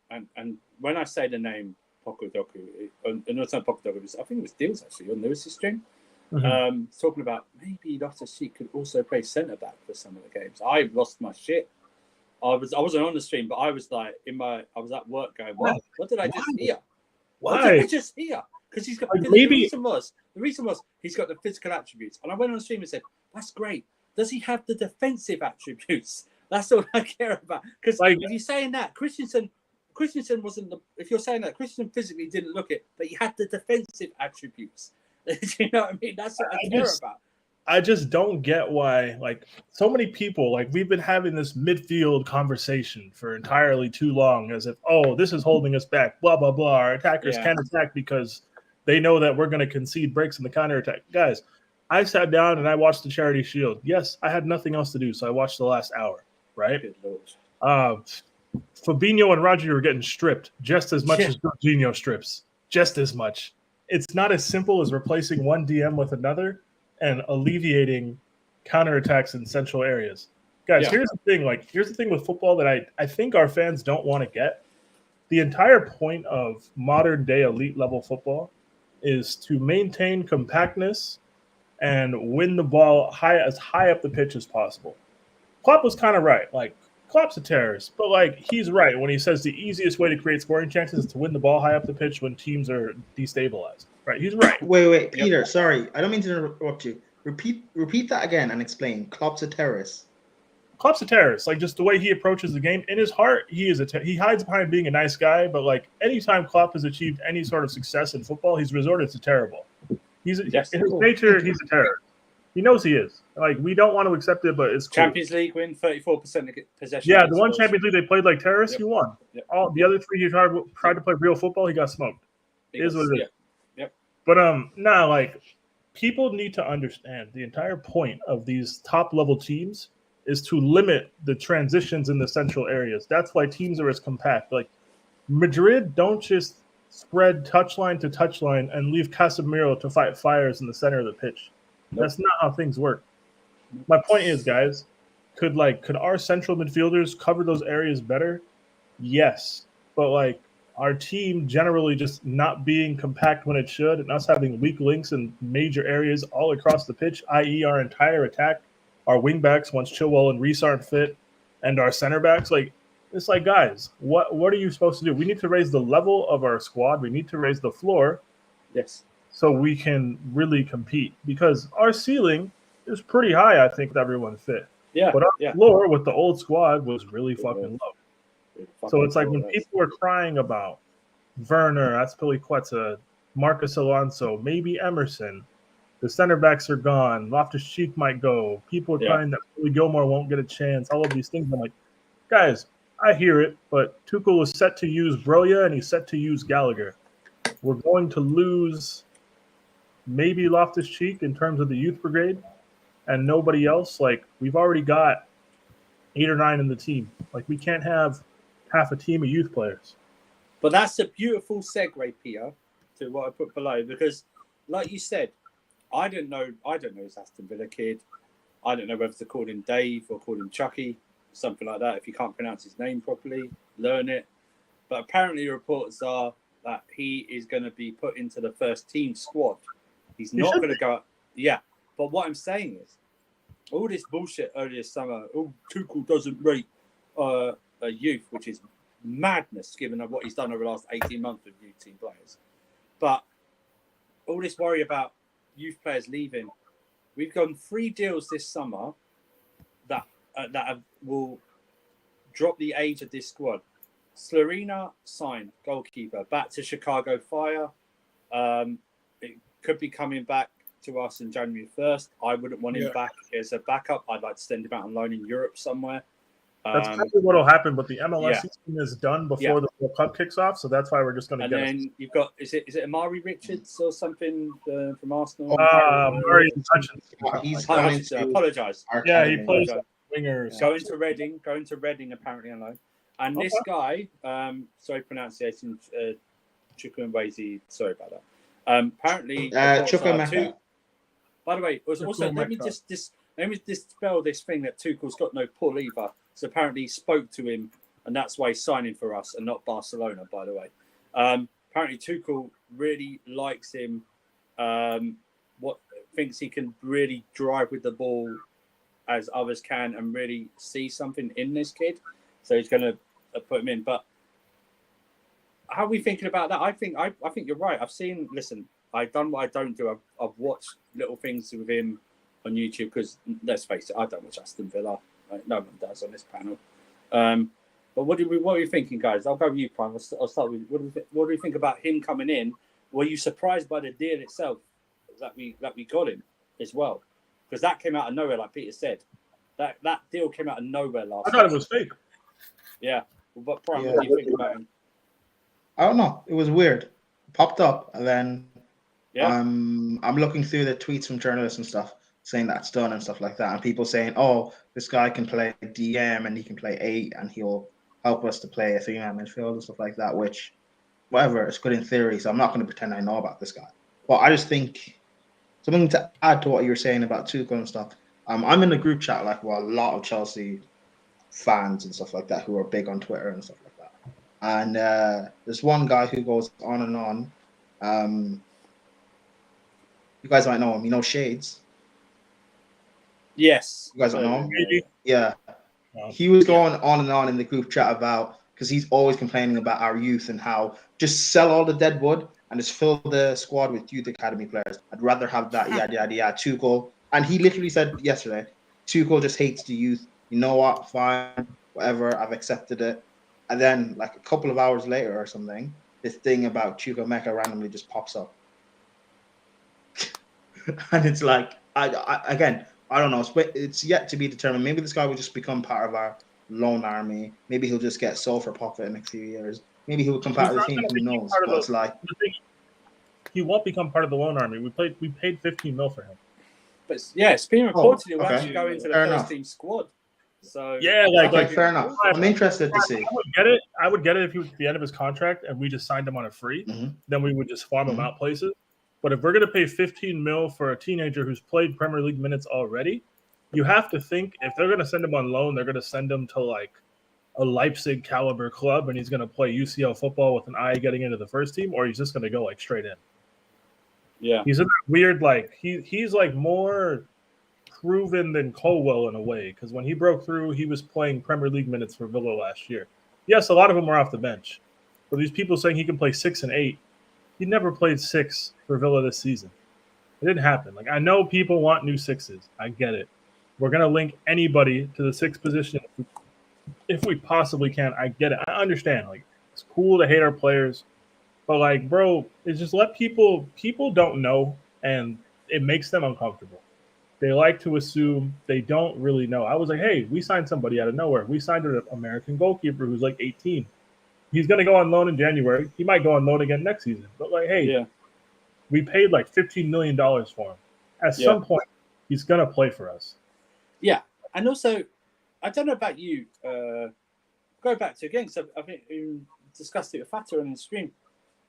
Speaker 1: and when I say the name Pocodoku, no, it's not Pocodoku. I think it was Deals actually on Lewis's stream.
Speaker 5: Mm-hmm.
Speaker 1: Talking about maybe Loftus-Cheek could also play centre back for some of the games. I lost my shit. I wasn't on the stream, but I was like I was at work going, what did I just hear? What did I just hear? Because he's got the reason was he's got the physical attributes. And I went on the stream and said, that's great. Does he have the defensive attributes? That's all I care about. Because if you're saying that, Christensen wasn't if you're saying that Christensen physically didn't look it, but he had the defensive attributes. Do you know what I mean? That's what I care about.
Speaker 5: I just don't get why, like, so many people, like, we've been having this midfield conversation for entirely too long as if, this is holding us back, blah, blah, blah. Our attackers can't attack because they know that we're going to concede breaks in the counterattack. Guys, I sat down and I watched the Charity Shield. Yes, I had nothing else to do, so I watched the last hour, right? Fabinho and Rodri were getting stripped just as much as Jorginho strips, just as much. It's not as simple as replacing one DM with another and alleviating counterattacks in central areas. Guys, here's the thing. Like, here's the thing with football that I think our fans don't want to get. The entire point of modern day elite level football is to maintain compactness and win the ball as high up the pitch as possible. Klopp was kind of right. Like, Klopp's a terrorist, but like he's right when he says the easiest way to create scoring chances is to win the ball high up the pitch when teams are destabilized. Right? He's right.
Speaker 2: Wait, Peter. Sorry, I don't mean to interrupt you. Repeat that again and explain. Klopp's a terrorist.
Speaker 5: Klopp's a terrorist. Like, just the way he approaches the game. In his heart, he hides behind being a nice guy, but like anytime Klopp has achieved any sort of success in football, he's resorted to terrible. In his nature, he's a terrorist. He knows he is. Like, we don't want to accept it, but it's cool.
Speaker 1: Champions League win, 34% possession.
Speaker 5: Yeah, the one Champions League they played like terrorists, he won.
Speaker 1: Yep.
Speaker 5: All the other three he tried to play real football, he got smoked. It is what it is.
Speaker 1: Yep.
Speaker 5: But like people need to understand the entire point of these top level teams is to limit the transitions in the central areas. That's why teams are as compact. Like Madrid don't just spread touchline to touchline and leave Casemiro to fight fires in the center of the pitch. Nope. That's not how things work. My point is, guys, could our central midfielders cover those areas better? Yes. But like our team generally just not being compact when it should and us having weak links in major areas all across the pitch, i.e. our entire attack, our wing backs once Chilwell and Reece aren't fit, and our center backs, like it's like, guys, what are you supposed to do? We need to raise the level of our squad. We need to raise the floor.
Speaker 1: Yes.
Speaker 5: So we can really compete because our ceiling is pretty high, I think, with everyone fit.
Speaker 1: Yeah.
Speaker 5: But our floor with the old squad was really fucking low. So it's like when people are crying about Werner, Azpilicueta, Marcus Alonso, maybe Emerson, the center backs are gone, Loftus-Cheek might go, people are crying that Billy Gilmore won't get a chance, all of these things. I'm like, guys, I hear it, but Tuchel is set to use Broja and he's set to use Gallagher. We're going to lose maybe Loftus-Cheek in terms of the youth brigade and nobody else. Like, we've already got 8 or 9 in the team. Like, we can't have half a team of youth players.
Speaker 1: But that's a beautiful segue, Peter, to what I put below, because like you said, I don't know his Aston Villa kid. I don't know whether to call him Dave or call him Chucky, something like that. If you can't pronounce his name properly, learn it. But apparently reports are that he is going to be put into the first team squad. He's not going to go. Yeah. But what I'm saying is, all this bullshit earlier summer, Tuchel doesn't rate a youth, which is madness given what he's done over the last 18 months with youth team players. But all this worry about youth players leaving, we've gone 3 deals this summer that will drop the age of this squad. Slorina signed, goalkeeper, back to Chicago Fire. It could be coming back to us in January 1st. I wouldn't want him back as a backup. I'd like to send him out on loan in Europe somewhere.
Speaker 5: That's probably what will happen, but the MLS season is done before the World Cup kicks off, so that's why we're just going to get it. And then
Speaker 1: you've got, is it Amari Richards or something from Arsenal?
Speaker 5: Amari
Speaker 2: He's going to
Speaker 1: apologise.
Speaker 5: Yeah, he plays wingers.
Speaker 1: Going to Reading apparently on loan. And this guy, sorry pronunciation, Chukwuemeka, sorry about that. Apparently,
Speaker 2: Chukwuemeka.
Speaker 1: By the way, also let me dispel this thing that Tuchel's got no pull either. So apparently he spoke to him, and that's why he's signing for us and not Barcelona, by the way. Apparently Tuchel really likes him, thinks he can really drive with the ball as others can and really see something in this kid. So he's going to put him in. But how are we thinking about that? I think you're right. I've done what I don't do. I've watched little things with him on YouTube because, let's face it, I don't watch Aston Villa. No one does on this panel. But what are you thinking, guys? I'll go with you, Prime. I'll start with what do you think about him coming in? Were you surprised by the deal itself that we got him as well? Because that came out of nowhere, like Peter said. That deal came out of nowhere last.
Speaker 5: I thought it was fake.
Speaker 1: Yeah, but Prime, what do you think about him?
Speaker 2: I don't know. It was weird. It popped up, and then I'm looking through the tweets from journalists and stuff saying that's done and stuff like that, and people saying, "Oh, this guy can play DM and he can play 8 and he'll help us to play a 3-man midfield and stuff like that." Which, whatever, it's good in theory. So I'm not going to pretend I know about this guy. But I just think something to add to what you were saying about Tuchel and stuff. I'm in a group chat a lot of Chelsea fans and stuff like that who are big on Twitter and stuff like that. And there's one guy who goes on and on. You guys might know him. You know Shades?
Speaker 1: Yes.
Speaker 2: You guys don't know him? Yeah. He was going on and on in the group chat about, because he's always complaining about our youth and how just sell all the Deadwood and just fill the squad with youth academy players. I'd rather have that, yada, yada, yada. Tuchel. And he literally said yesterday, Tuchel just hates the youth. You know what? Fine, whatever. I've accepted it. And then, like a couple of hours later or something, this thing about Chukwuemeka randomly just pops up. And it's like, I don't know. It's yet to be determined. Maybe this guy will just become part of our loan army. Maybe he'll just get sold for profit in a few years. Maybe he'll come part of the team. Who knows? But it's like,
Speaker 5: he won't become part of the loan army. We paid 15 mil for him.
Speaker 1: But yeah, it's been reported he'll actually go into the first team squad. So
Speaker 5: yeah,
Speaker 2: fair enough. I'm interested to see.
Speaker 5: I would get it if he was at the end of his contract and we just signed him on a free.
Speaker 2: Mm-hmm.
Speaker 5: Then we would just farm him out places. But if we're going to pay 15 mil for a teenager who's played Premier League minutes already, you have to think if they're going to send him on loan, they're going to send him to like a Leipzig caliber club and he's going to play UCL football with an eye getting into the first team, or he's just going to go like straight in.
Speaker 1: Yeah.
Speaker 5: He's in that weird, like he's like more proven than Colwill in a way, because when he broke through, he was playing Premier League minutes for Villa last year. Yes, a lot of them were off the bench. But these people saying he can play 6 and 8, he never played 6 for Villa this season. It didn't happen. Like, I know people want new 6s. I get it. We're going to link anybody to the 6th position if we possibly can. I get it. I understand. Like, it's cool to hate our players. But, like, bro, it's just let people don't know, and it makes them uncomfortable. They like to assume they don't really know. I was like, hey, we signed somebody out of nowhere. We signed an American goalkeeper who's like 18. He's going to go on loan in January. He might go on loan again next season. But, like, hey, we paid like $15 million for him. At some point, he's going to play for us.
Speaker 1: Yeah. And also, I don't know about you. Go back to again. So I think we discussed it with Fata on the stream.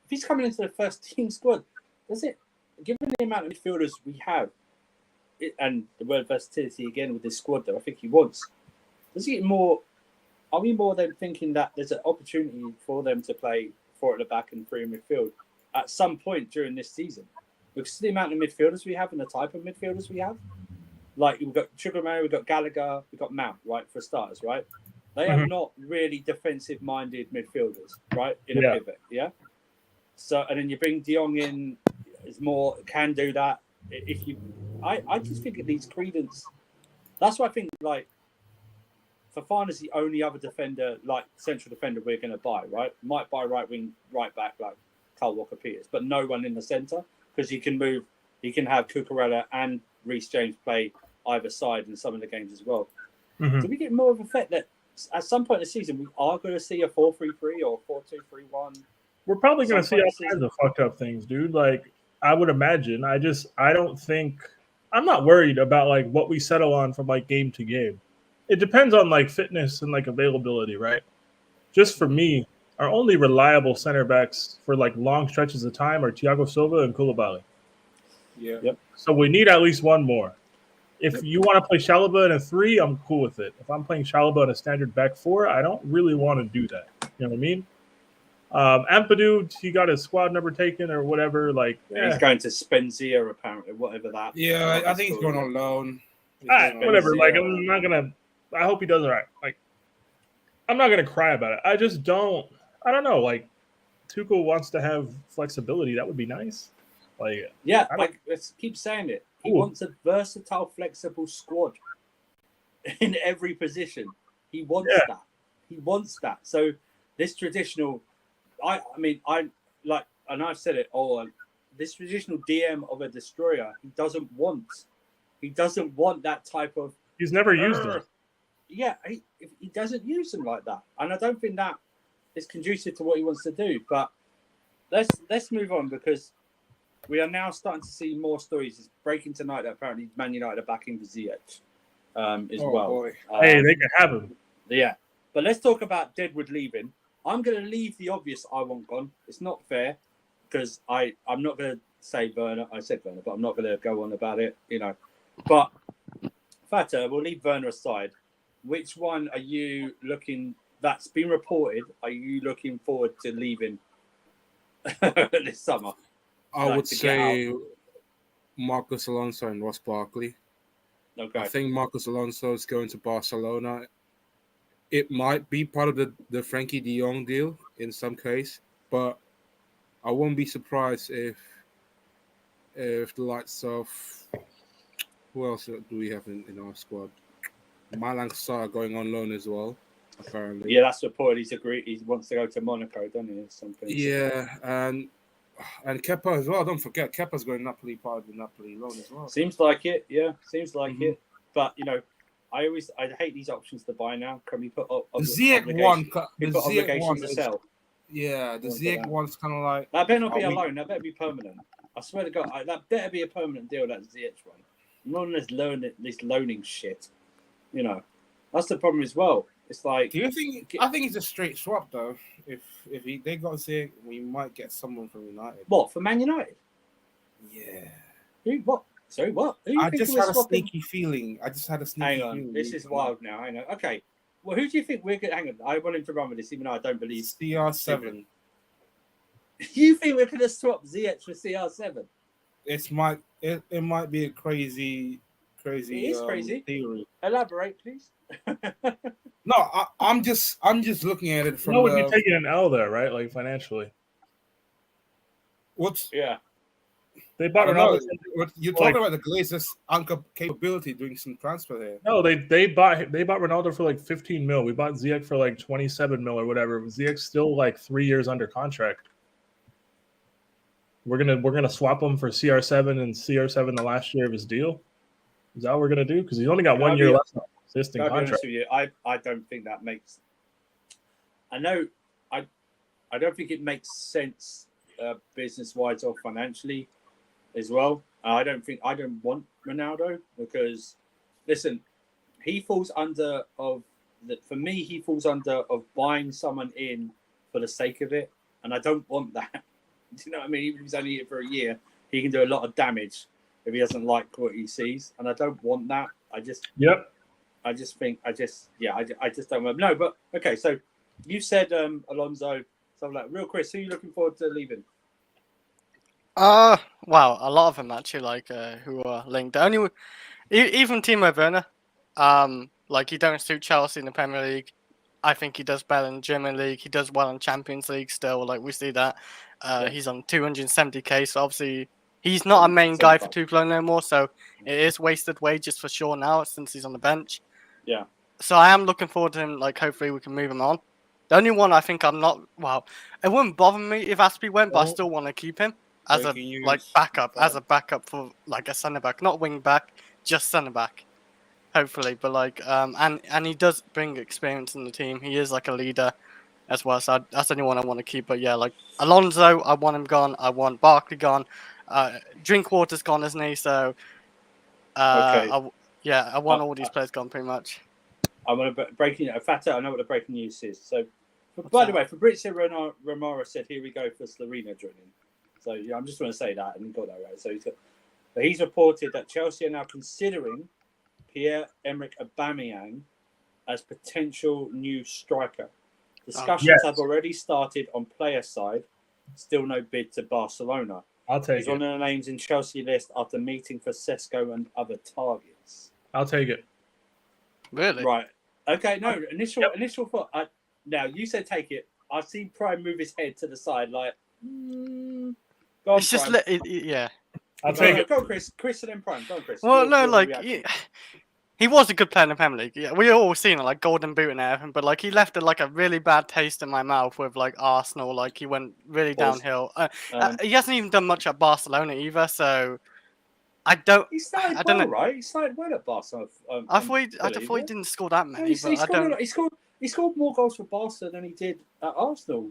Speaker 1: If he's coming into the first team squad, does it, given the amount of midfielders we have, and the word versatility again with this squad that I think he wants, does he get more? Are we more than thinking that there's an opportunity for them to play 4 at the back and 3 in midfield at some point during this season? Because of the amount of midfielders we have and the type of midfielders we have, like we've got Chukwuemeka, we've got Gallagher, we've got Mount, right, for starters, right? They are not really defensive-minded midfielders, right, in a pivot, yeah? So, and then you bring Jong in, is more, can do that. If you, I just think it needs credence. That's why I think, like, Fofana's the only other defender, like central defender, we're going to buy, right? Might buy right wing, right back, like Kyle Walker-Peters, but no one in the centre, because you can move. You can have Cucurella and Reece James play either side in some of the games as well.
Speaker 5: Mm-hmm.
Speaker 1: Do we get more of an effect that at some point in the season we are going to see a 4-3-3 or 4-2-3-1?
Speaker 5: We're probably going to see all kinds of fucked up things, dude. Like, I would imagine. I don't think. I'm not worried about like what we settle on from like game to game. It depends on like fitness and like availability, right? Just for me, our only reliable center backs for like long stretches of time are Thiago Silva and Koulibaly.
Speaker 4: Yeah.
Speaker 1: Yep.
Speaker 5: So we need at least one more. If you want to play Chalobah in a 3, I'm cool with it. If I'm playing Chalobah in a standard back 4, I don't really want to do that. You know what I mean? Ampadu, he got his squad number taken or whatever. Like,
Speaker 1: he's going to Spenzia apparently, whatever that.
Speaker 4: Yeah, I think he's going on loan.
Speaker 5: Whatever. Like, I'm not gonna. I hope he does all right. Like, I'm not gonna cry about it. I just don't. I don't know. Like, Tuchel wants to have flexibility. That would be nice. Like,
Speaker 1: yeah, like let's keep saying it. He wants a versatile, flexible squad in every position. He wants that. He wants that. So this traditional. I mean, I like, and I've said it all. This traditional DM of a destroyer, he doesn't want that type of.
Speaker 5: He's never used them.
Speaker 1: Yeah, he doesn't use them like that, and I don't think that is conducive to what he wants to do. But let's move on, because we are now starting to see more stories. It's breaking tonight that apparently Man United are backing Ziyech as well.
Speaker 4: Boy.
Speaker 5: Hey, they can have him.
Speaker 1: Yeah, but let's talk about Deadwood leaving. I'm going to leave the obvious I want gone. It's not fair, because I'm not going to say Werner. I said Werner, but I'm not going to go on about it, you know. But Fata, we'll leave Werner aside. Which one are you looking, that's been reported, are you looking forward to leaving this summer?
Speaker 4: I would say Marcus Alonso and Ross Barkley.
Speaker 1: Okay.
Speaker 4: I think Marcus Alonso is going to Barcelona it might be part of the Frankie de Jong deal in some case, but I won't be surprised if the likes of who else do we have in our squad? Malang Sarr going on loan as well, apparently.
Speaker 1: Yeah, that's the point. He's agreed. He wants to go to Monaco, doesn't he? Or something.
Speaker 4: Yeah, and Kepa as well. Don't forget, Kepa's going Napoli, part of the Napoli loan as well.
Speaker 1: Seems like it. Yeah, seems like it. But I hate these options to buy now. Can we put
Speaker 4: the Ziyech one?
Speaker 1: We put obligations to sell.
Speaker 4: Yeah, the Ziyech one's kind of like
Speaker 1: that. Better not be a loan. That better be permanent. I swear to God, that better be a permanent deal. That Ziyech one. Not on this loaning shit. That's the problem as well. It's like,
Speaker 4: do you think? I think it's a straight swap though. If they got Ziyech, we might get someone from United.
Speaker 1: What, for Man United?
Speaker 4: Yeah.
Speaker 1: Who? What? Sorry, what?
Speaker 4: I just had a sneaky feeling. Hang
Speaker 1: on, this is wild now. Hang on. Okay. Well, who do you think we're going to... Hang on. I want him to run with this, even though I don't believe...
Speaker 4: CR7.
Speaker 1: You think we're going to swap ZX for CR7?
Speaker 4: It might be a crazy...
Speaker 1: It is crazy.
Speaker 4: Theory.
Speaker 1: Elaborate, please.
Speaker 4: No, I'm just looking at it from...
Speaker 5: No, would be taking an L there, right? Like, financially.
Speaker 1: Yeah.
Speaker 5: They bought Ronaldo.
Speaker 4: You're talking about the Glazers' capability doing some transfer there.
Speaker 5: No, they bought Ronaldo for like 15 mil. We bought Ziyech for like 27 mil or whatever. Ziyech's still like 3 years under contract. We're gonna swap him for CR7 and CR7 the last year of his deal. Is that what we're gonna do? Because he's only got 1 year left on his existing contract.
Speaker 1: With you, I don't think that makes. I know, I don't think it makes sense business wise or financially. As well, I don't want Ronaldo because, listen, he falls under of buying someone in for the sake of it, and I don't want that. Do you know what I mean? Even if he's only here for a year, he can do a lot of damage if he doesn't like what he sees, and I don't want that. I just don't want. No, but okay. So you said Alonso. So like, real Chris, who are you looking forward to leaving?
Speaker 3: Wow, a lot of them actually, like who are linked. The only even Timo Werner, like he don't suit Chelsea in the Premier League. I think he does better in the German League. He does well in Champions League still. Like we see that. He's on 270k, so obviously he's not a main guy for Tuchel no more. So it is wasted wages for sure now since he's on the bench.
Speaker 1: Yeah.
Speaker 3: So I am looking forward to him. Like hopefully we can move him on. The only one I think I'm not. Well, it wouldn't bother me if Aspie went, but I still want to keep him. As a backup for like a centre back, not wing back, just centre back, hopefully. But like, and he does bring experience in the team. He is like a leader as well. So that's the only one I want to keep. But yeah, like Alonso, I want him gone. I want Barkley gone. Drinkwater's gone, isn't he? So, I want all these players gone pretty much.
Speaker 1: I'm gonna breaking Fata. I know what the breaking news is. So, by the way, Fabrizio Romero said, "Here we go for Slovenia joining." So yeah, I'm just going to say that, and he got that right. So he's reported that Chelsea are now considering Pierre-Emerick Aubameyang as potential new striker. Discussions have already started on player side. Still no bid to Barcelona.
Speaker 5: I'll take it.
Speaker 1: He's one of the names in Chelsea list after meeting for Sesko and other targets.
Speaker 5: I'll take it.
Speaker 3: Really?
Speaker 1: Right. Okay. No. Initial thought. Now you said take it. I've seen Prime move his head to the side like. Go on,
Speaker 3: it's just yeah.
Speaker 5: I'll take it.
Speaker 1: Go on, Chris. Chris and then Prime. Go on, Chris.
Speaker 3: Well, no, like he was a good player in the Premier League. Yeah, we all seen it, like Golden Boot and everything. But like he left like a really bad taste in my mouth with like Arsenal. Like he went really downhill. He hasn't even done much at Barcelona either. So I don't.
Speaker 1: He started well, right? He started well at Barcelona.
Speaker 3: I thought he didn't score that many.
Speaker 1: He scored more goals for Barca than he did at Arsenal.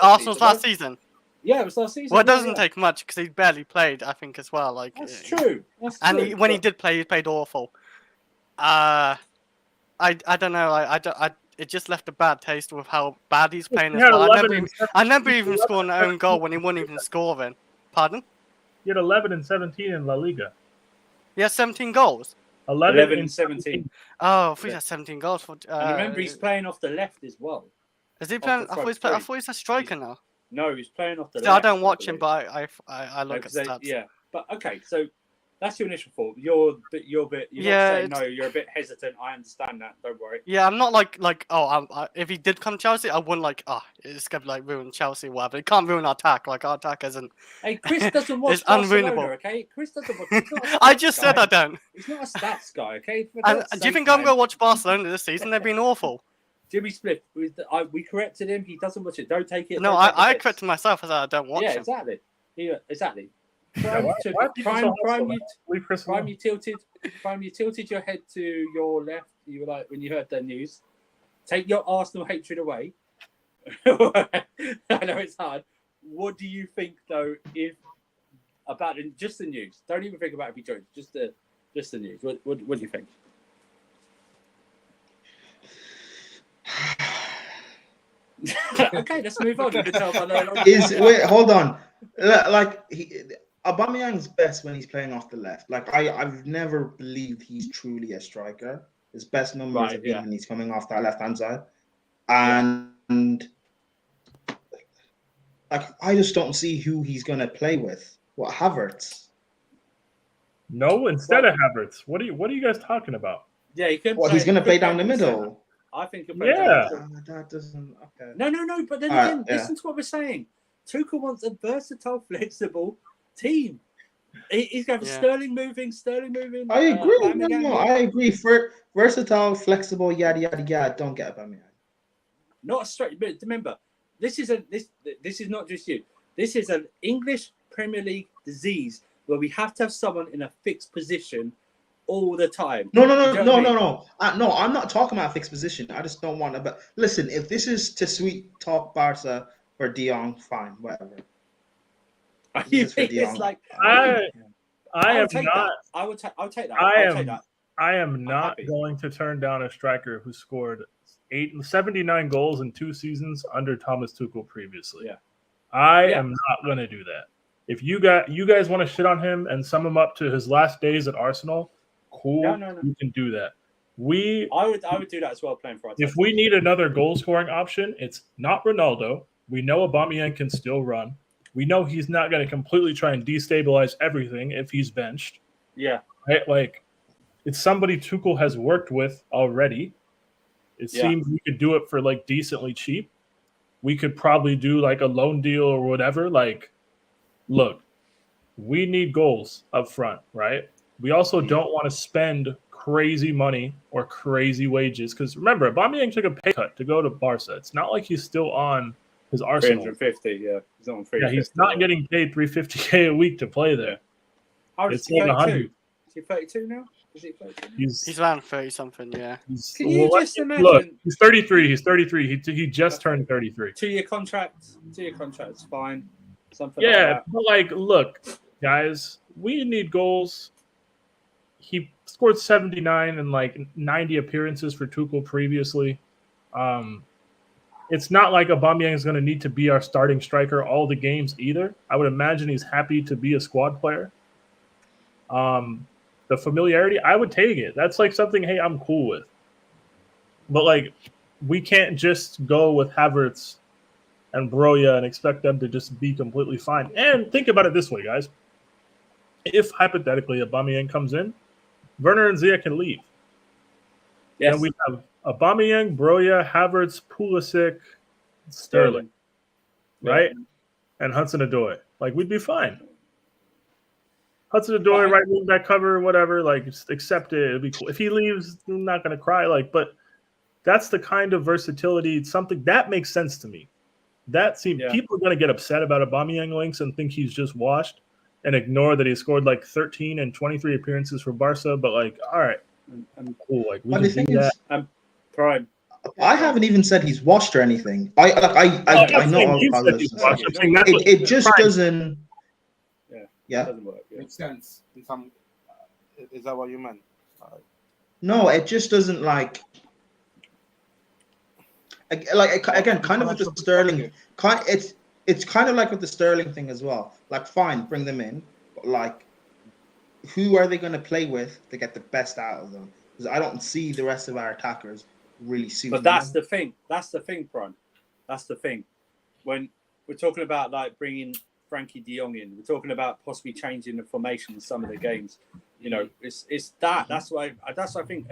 Speaker 3: Arsenal's last season.
Speaker 1: Yeah, it was last season.
Speaker 3: Well, it doesn't take much because he barely played, I think, as well. Like
Speaker 1: that's true.
Speaker 3: When he did play, he played awful. I don't know. It just left a bad taste with how bad he's playing as well. I never even scored an own goal when he wouldn't even score then. Pardon?
Speaker 5: He had 11 and 17 in La Liga.
Speaker 3: He has 17 goals.
Speaker 1: 11 and 17.
Speaker 3: Oh, I thought he had 17 goals.
Speaker 1: And remember, he's playing off the left as well.
Speaker 3: Is he playing? I thought he's a striker now.
Speaker 1: No, he's playing off the left.
Speaker 3: I don't watch him, but I look at stats.
Speaker 1: Yeah, but okay. So That's your initial thought. You're not saying no. You're a bit hesitant. I understand that. Don't worry.
Speaker 3: Yeah, I'm not like if he did come to Chelsea, I wouldn't like it's gonna like ruin Chelsea or whatever. It can't ruin our attack. Like our attack isn't.
Speaker 1: Hey, Chris doesn't watch
Speaker 3: It's
Speaker 1: Barcelona,
Speaker 3: unwinnable.
Speaker 1: okay? Chris doesn't watch. He's not a
Speaker 3: I
Speaker 1: stats
Speaker 3: just
Speaker 1: guy.
Speaker 3: said I don't.
Speaker 1: He's not a stats guy, okay?
Speaker 3: And do you think I'm gonna watch Barcelona this season? They've been awful.
Speaker 1: Jimmy Smith, we corrected him. He doesn't watch it. Don't take it.
Speaker 3: No,
Speaker 1: don't take
Speaker 3: I
Speaker 1: offense.
Speaker 3: corrected myself as I don't watch
Speaker 1: Yeah,
Speaker 3: him.
Speaker 1: exactly. Exactly.
Speaker 5: Yeah, why are people so hostile? Leave Chris alone.
Speaker 1: You tilted your head to your left. You were like when you heard the news. Take your Arsenal hatred away. I know it's hard. What do you think though? About just the news? Don't even think about if he joins. Just the news. What do you think? Okay, let's move on. You can tell
Speaker 2: Wait, hold on. Like Aubameyang's best when he's playing off the left. Like I've never believed he's truly a striker. His best numbers have been when he's coming off that left hand side, and like I just don't see who he's gonna play with. What, Havertz?
Speaker 5: No, instead of Havertz. What are you guys talking about?
Speaker 1: Yeah, he can.
Speaker 2: He's gonna play down the middle.
Speaker 1: I think he'll play down the middle.
Speaker 2: That doesn't. Okay.
Speaker 1: No. But then again, listen to what we're saying. Tuchel wants a versatile, flexible team. He's going for Sterling moving.
Speaker 2: I agree. No, I agree. For versatile, flexible, yada yada yada. Don't get Aubameyang.
Speaker 1: Not a straight. But remember, this is not just you. This is an English Premier League disease where we have to have someone in a fixed position all the time.
Speaker 2: No. No, I'm not talking about a fixed position. I just don't want to. But listen, if this is to sweet talk Barca for Jong, fine, whatever.
Speaker 1: It's like
Speaker 5: I am not.
Speaker 1: I'll take that.
Speaker 5: I am not going to turn down a striker who scored 79 goals in 2 seasons under Thomas Tuchel previously.
Speaker 1: Yeah.
Speaker 5: I am not going to do that. If you guys want to shit on him and sum him up to his last days at Arsenal, cool.
Speaker 1: No.
Speaker 5: You can do that.
Speaker 1: I would do that as well playing for us.
Speaker 5: If we need another goal scoring option, it's not Ronaldo. We know Aubameyang can still run. We know he's not going to completely try and destabilize everything if he's benched.
Speaker 1: Yeah.
Speaker 5: Right? Like, it's somebody Tuchel has worked with already. It seems we could do it for like decently cheap. We could probably do like a loan deal or whatever. Like, look, we need goals up front, right? We also don't want to spend crazy money or crazy wages. Because remember, Aubameyang took a pay cut to go to Barca. It's not like he's still on his Arsenal.
Speaker 1: 350, yeah. He's on 350.
Speaker 5: Yeah, he's not getting paid $350K a week to play there.
Speaker 1: It's like 100. Is he 32 now? Is he 32 now?
Speaker 3: He's around 30 something, yeah.
Speaker 1: Can you just imagine?
Speaker 5: Look, he's 33. He just turned 33.
Speaker 3: 2-year
Speaker 1: contract. 2-year contract's fine. Something
Speaker 5: but like, look, guys, we need goals. He scored 79 in like 90 appearances for Tuchel previously. It's not like Aubameyang is going to need to be our starting striker all the games either. I would imagine he's happy to be a squad player. The familiarity, I would take it. That's like something, hey, I'm cool with. But like, we can't just go with Havertz and Broja and expect them to just be completely fine. And think about it this way, guys. If hypothetically Aubameyang comes in, Werner and Ziyech can leave.
Speaker 1: Yes.
Speaker 5: And we have Aubameyang, Broja, Havertz, Pulisic, Sterling, right? And Hudson-Odoi. Like, we'd be fine. Hudson-Odoi, right wing back cover, whatever. Like, just accept it. It'd be cool. If he leaves, I'm not going to cry. Like, but that's the kind of versatility. Something that makes sense to me. People are going to get upset about Aubameyang links and think he's just washed and ignore that he scored like 13 and 23 appearances for Barca. But like, all right, I'm cool. Like, we can do that.
Speaker 1: Prime.
Speaker 2: I haven't even said he's washed or anything. I know it just doesn't. Yeah.
Speaker 1: It doesn't work. Yeah.
Speaker 4: Makes sense. Is that what you meant?
Speaker 2: No, it just doesn't like again, kind of with the Sterling. It's kind of like with the Sterling thing as well. Like, fine, bring them in, but like, who are they going to play with to get the best out of them? Because I don't see the rest of our attackers really suiting.
Speaker 1: But that's the thing. That's the thing, Prime. That's the thing. When we're talking about like bringing Frankie De Jong in. We're talking about possibly changing the formation in some of the games. You know, it's that. That's why I think.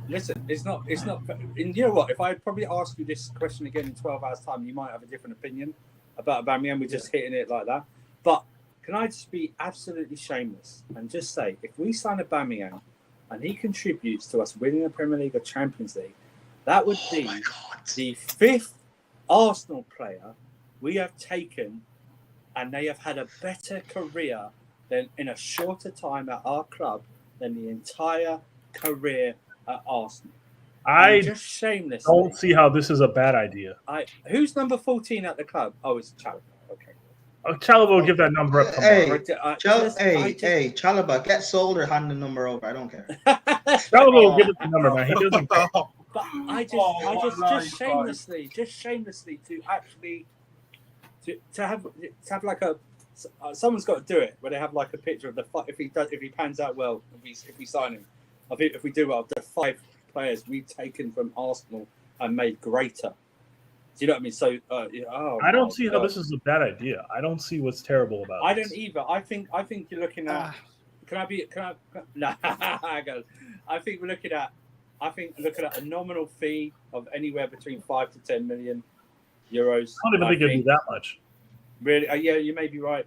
Speaker 1: Listen, it's not. And you know what? If I probably ask you this question again in 12 hours' time, you might have a different opinion about Aubameyang. We're just hitting it like that. But can I just be absolutely shameless and just say, if we sign Aubameyang and he contributes to us winning the Premier League or Champions League, that would be the 5th Arsenal player we have taken, and they have had a better career than in a shorter time at our club than the entire career at Arsenal.
Speaker 5: I
Speaker 1: just shameless.
Speaker 5: don't see how this is a bad idea.
Speaker 1: Who's number 14 at the club? Oh, it's Chalobah. Okay.
Speaker 5: Chalobah will give that number up tomorrow.
Speaker 2: Hey, Chalobah, get sold or hand the number over. I don't care.
Speaker 5: Chalobah will give it the number, man. He doesn't care.
Speaker 1: But I just shamelessly to actually to have like a someone's got to do it where they have like a picture of the if he pans out well, if we sign him, if we do well, the 5 players we've taken from Arsenal and made greater. Do you know what I mean? So
Speaker 5: I don't see how this is a bad idea. I don't see what's terrible about it.
Speaker 1: I don't either. I think you're looking at. No, I think we're looking at. A nominal fee of anywhere between 5 to 10 million euros.
Speaker 5: I don't even think it'd be that much.
Speaker 1: Really? Yeah, you may be right.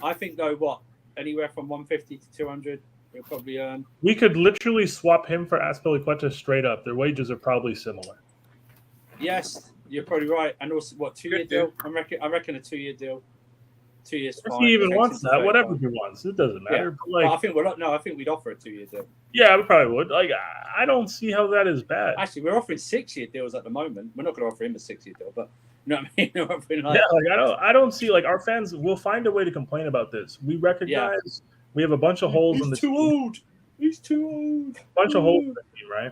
Speaker 1: I think though, anywhere from 150 to 200, we'll probably earn.
Speaker 5: We could literally swap him for Azpilicueta straight up. Their wages are probably similar.
Speaker 1: Yes, you're probably right. And also, 2-year deal? I reckon a 2-year deal. 2 years.
Speaker 5: If he even wants that, whatever he wants, it doesn't matter.
Speaker 1: Yeah. But I think we'd offer a 2-year deal.
Speaker 5: Yeah, we probably would. Like, I don't see how that is bad.
Speaker 1: Actually, we're offering 6-year deals at the moment. We're not going to offer him a 6-year deal, but you know what I mean.
Speaker 5: Yeah, like I don't see like our fans will find a way to complain about this. We recognize we have a bunch of holes in the team.
Speaker 1: He's too old.
Speaker 5: Bunch of holes in the team, right?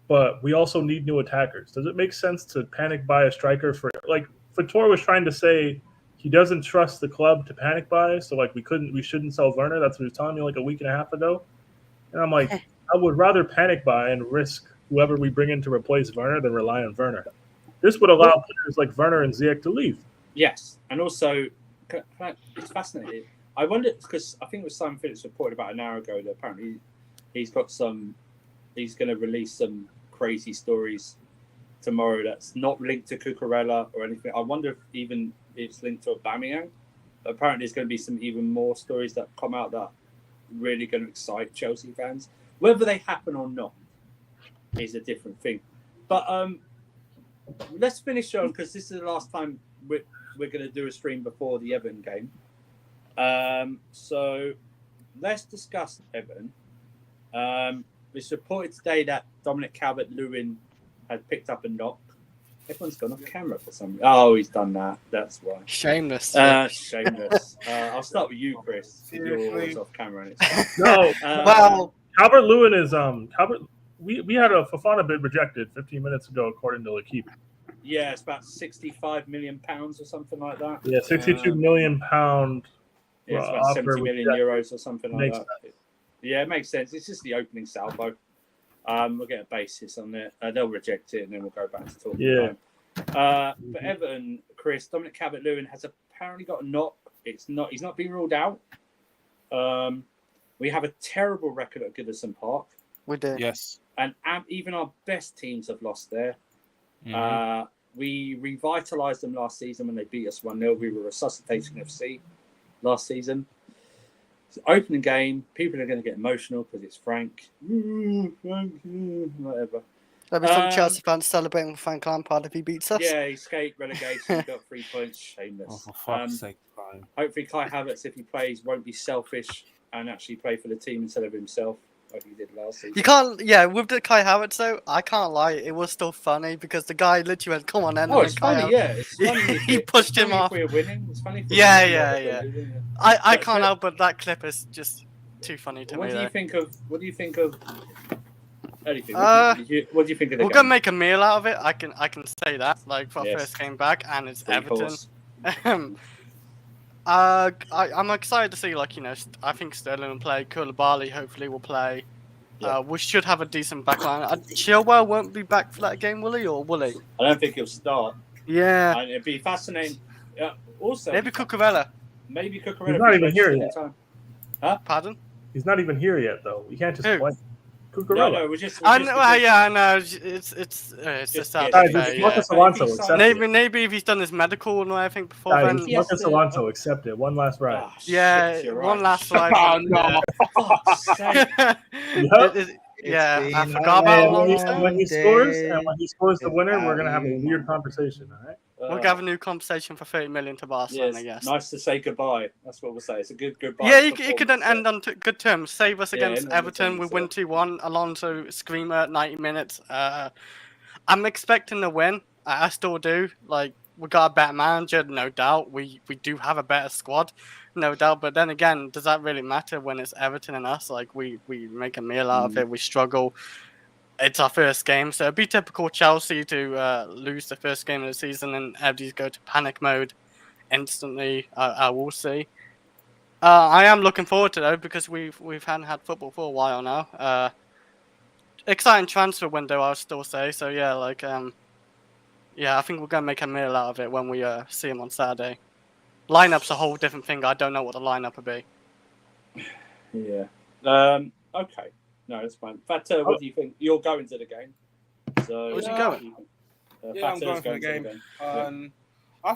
Speaker 5: But we also need new attackers. Does it make sense to panic buy a striker for like Fator was trying to say he doesn't trust the club to panic buy, so like we shouldn't sell Werner. That's what he was telling me like a week and a half ago. And I'm like, I would rather panic buy and risk whoever we bring in to replace Werner than rely on Werner. This would allow players like Werner and Ziyech to leave.
Speaker 1: Yes, and also it's fascinating. I wonder because I think it was Simon Phillips reported about an hour ago that apparently he's going to release some crazy stories tomorrow that's not linked to Cucurella or anything. I wonder if even it's linked to Aubameyang. But apparently there's going to be some even more stories that come out that are really going to excite Chelsea fans. Whether they happen or not is a different thing. But let's finish on because this is the last time we're going to do a stream before the Everton game. So let's discuss Everton. It's reported today that Dominic Calvert-Lewin had picked up a knock. Everyone's gone off camera for some reason. Oh, he's done that. That's why.
Speaker 3: Shameless.
Speaker 1: Shameless. I'll start with you, Chris. You're off camera.
Speaker 5: No.
Speaker 3: Well,
Speaker 5: Calvert-Lewin is Calvert. We had a Fofana bid rejected 15 minutes ago, according to L'Equipe.
Speaker 1: Yeah, it's about £65 million or something like that.
Speaker 5: Yeah, £62 million.
Speaker 1: Yeah, it's about 70 million euros or something like that.
Speaker 5: Sense.
Speaker 1: Yeah, it makes sense. It's just the opening salvo. We'll get a basis on it. They'll reject it, and then we'll go back to talking.
Speaker 5: Yeah.
Speaker 1: For Everton, Chris, Dominic Calvert-Lewin has apparently got a knock. He's not been ruled out. We have a terrible record at Goodison Park.
Speaker 3: we do.
Speaker 6: Yes.
Speaker 1: And even our best teams have lost there.
Speaker 6: Mhm.
Speaker 1: We revitalised them last season when they beat us 1-0. We were resuscitating FC last season. It's an opening game. People are going to get emotional because it's Frank. Frank, whatever.
Speaker 3: There'll be some Chelsea fans celebrating with Frank Lampard if he beats us.
Speaker 1: Yeah, he escaped relegation, got 3 points. Shameless.
Speaker 6: Oh, for fuck's sake, Brian.
Speaker 1: Hopefully Kai Havertz, if he plays, won't be selfish and actually play for the team instead of himself like he did last season.
Speaker 3: You can't, yeah, with the Kai Havertz though, I can't lie, it was still funny because the guy literally went, come on then.
Speaker 1: Oh, it's funny, yeah. It's funny
Speaker 3: He pushed him off.
Speaker 1: If we're winning. It's funny if we're
Speaker 3: Yeah.
Speaker 1: losing.
Speaker 3: I can't help but that clip is just too funny to
Speaker 1: What
Speaker 3: me.
Speaker 1: do you
Speaker 3: though.
Speaker 1: think of anything?
Speaker 3: Uh,
Speaker 1: What do you think of the
Speaker 3: We're
Speaker 1: game?
Speaker 3: gonna make a meal out of it. I can say that. Like for our
Speaker 1: Yes.
Speaker 3: first game back, and it's
Speaker 1: Three
Speaker 3: Everton.
Speaker 1: course.
Speaker 3: I'm excited to see, like, you know, I think Sterling will play. Koulibaly hopefully will play.
Speaker 1: Yeah.
Speaker 3: We should have a decent backline. Chilwell won't be back for that game, will he? Or will he?
Speaker 1: I don't think he'll start.
Speaker 3: Yeah.
Speaker 1: And it'd be fascinating. Also,
Speaker 3: Maybe Cucurella.
Speaker 1: maybe Cucurella.
Speaker 5: He's not even here
Speaker 1: in
Speaker 5: yet.
Speaker 1: Time.
Speaker 3: Pardon?
Speaker 5: He's not even here yet, though. We can't just
Speaker 3: Who?
Speaker 5: play.
Speaker 1: No,
Speaker 5: Cucurella.
Speaker 1: we're just.
Speaker 3: I know. Yeah, I know. It's the
Speaker 1: Just
Speaker 3: start
Speaker 1: get
Speaker 3: of
Speaker 1: it.
Speaker 3: the
Speaker 5: Guys,
Speaker 3: fair,
Speaker 5: Marcus
Speaker 3: yeah.
Speaker 5: Alonso
Speaker 1: If he
Speaker 5: accepted.
Speaker 3: Maybe if he's done his medical and everything before
Speaker 5: Guys,
Speaker 3: then.
Speaker 1: Yes,
Speaker 5: Marcus
Speaker 1: sir.
Speaker 5: Alonso accepted. One last ride.
Speaker 1: Oh,
Speaker 3: Yeah,
Speaker 1: shit, you're
Speaker 3: one
Speaker 1: right.
Speaker 3: last slide.
Speaker 4: Oh, no.
Speaker 1: Fuck's sake.
Speaker 3: Yeah, I
Speaker 2: been
Speaker 3: forgot
Speaker 2: a
Speaker 3: about
Speaker 5: And
Speaker 3: Alonso.
Speaker 5: when he scores, the winner, we're gonna have a
Speaker 2: without
Speaker 5: weird
Speaker 2: you.
Speaker 5: conversation. All right.
Speaker 3: We'll have a new conversation for 30 million to Barcelona,
Speaker 1: Yes,
Speaker 3: I guess.
Speaker 1: nice to say goodbye. That's what we'll say. It's a good goodbye.
Speaker 3: Yeah, you could then end on good terms. Save us
Speaker 1: Yeah,
Speaker 3: against
Speaker 1: no,
Speaker 3: Everton. We
Speaker 1: terms,
Speaker 3: win 2-1. Alonso screamer at 90 minutes. I'm expecting a win. I still do. Like, we got a better manager, no doubt. We do have a better squad, no doubt. But then again, does that really matter when it's Everton and us? Like, we make a meal out of it. We struggle. It's our first game, so it'd be typical Chelsea to lose the first game of the season and everybody's go to panic mode instantly. I will see. I am looking forward to though because we've hadn't had football for a while now. Exciting transfer window, I'll still say. So yeah, like yeah, I think we're gonna make a meal out of it when we see him on Saturday. Lineup's a whole different thing. I don't know what the lineup will be.
Speaker 1: Yeah. Okay. No, that's fine. Fata, what do you think? You're going to the game. So
Speaker 3: Where's he going?
Speaker 4: Yeah, I'm
Speaker 1: Fata's
Speaker 4: going for the
Speaker 1: to
Speaker 4: game. I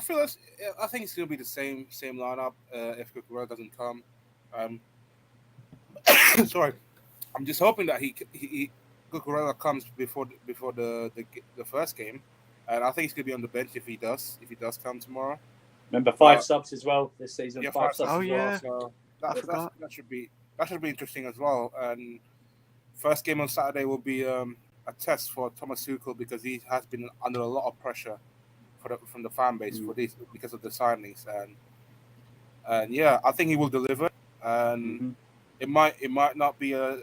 Speaker 4: think it's gonna be the same lineup if Cucurella doesn't come. Sorry, I'm just hoping that he Cucurella comes before the first game, and I think he's gonna be on the bench if he does come tomorrow.
Speaker 1: Remember 5 subs as well this season.
Speaker 4: Yeah,
Speaker 1: 5 subs
Speaker 3: Oh,
Speaker 1: as
Speaker 3: yeah.
Speaker 1: well.
Speaker 4: So
Speaker 3: I forgot.
Speaker 4: that should be interesting as well. And first game on Saturday will be a test for Thomas Tuchel because he has been under a lot of pressure from the fan base for this because of the signings and yeah, I think he will deliver. And it might not be a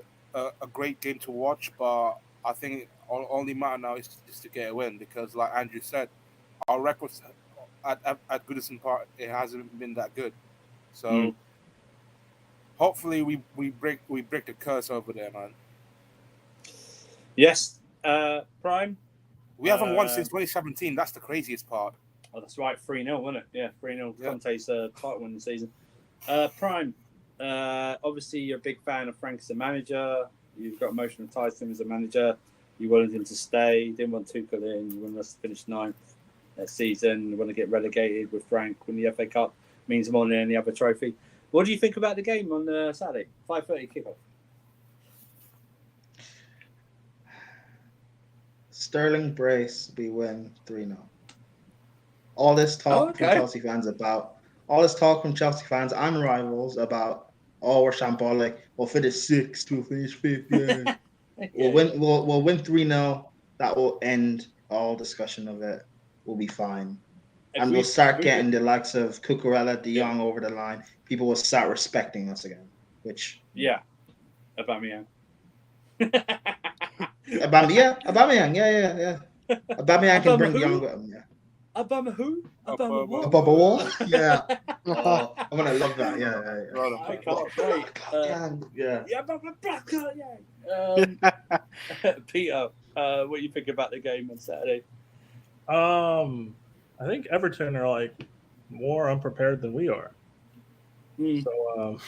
Speaker 4: great game to watch, but I think only matter now is just to get a win because, like Andrew said, our records at Goodison Park it hasn't been that good. So hopefully we break the curse over there, man.
Speaker 1: Yes, Prime.
Speaker 4: We haven't won since 2017. That's the craziest part.
Speaker 1: Oh, that's right. 3-0, wasn't it? Yeah, 3-0.
Speaker 4: Yeah.
Speaker 1: Conte's title winning season. Prime. Obviously, you're a big fan of Frank as a manager. You've got emotional ties to him as a manager. You wanted him to stay. You didn't want Tuchel in. You wanted us to finish 9th that season. You want to get relegated with Frank. Win the FA Cup means more than any other trophy. What do you think about the game on Saturday? 5:30 kickoff.
Speaker 2: Sterling brace, we win 3-0. All this talk from Chelsea fans and rivals about, oh, we're shambolic. We'll finish 6th, we'll finish 5th. Yeah. We'll win 3-0. That will end all discussion of it. We'll be fine. And we'll start getting the likes of Cucurella, De Jong over the line. People will start respecting us again. Which
Speaker 1: Aubameyang.
Speaker 2: Aubameyang, yeah. Aubameyang can bring Young with him, yeah.
Speaker 1: Abama who? Abama what?
Speaker 2: Abama what? Yeah. Oh, I'm gonna love that. Yeah.
Speaker 1: I can't wait.
Speaker 2: Yeah.
Speaker 1: Peter, what do you think about the game on Saturday?
Speaker 5: I think Everton are like more unprepared than we are. So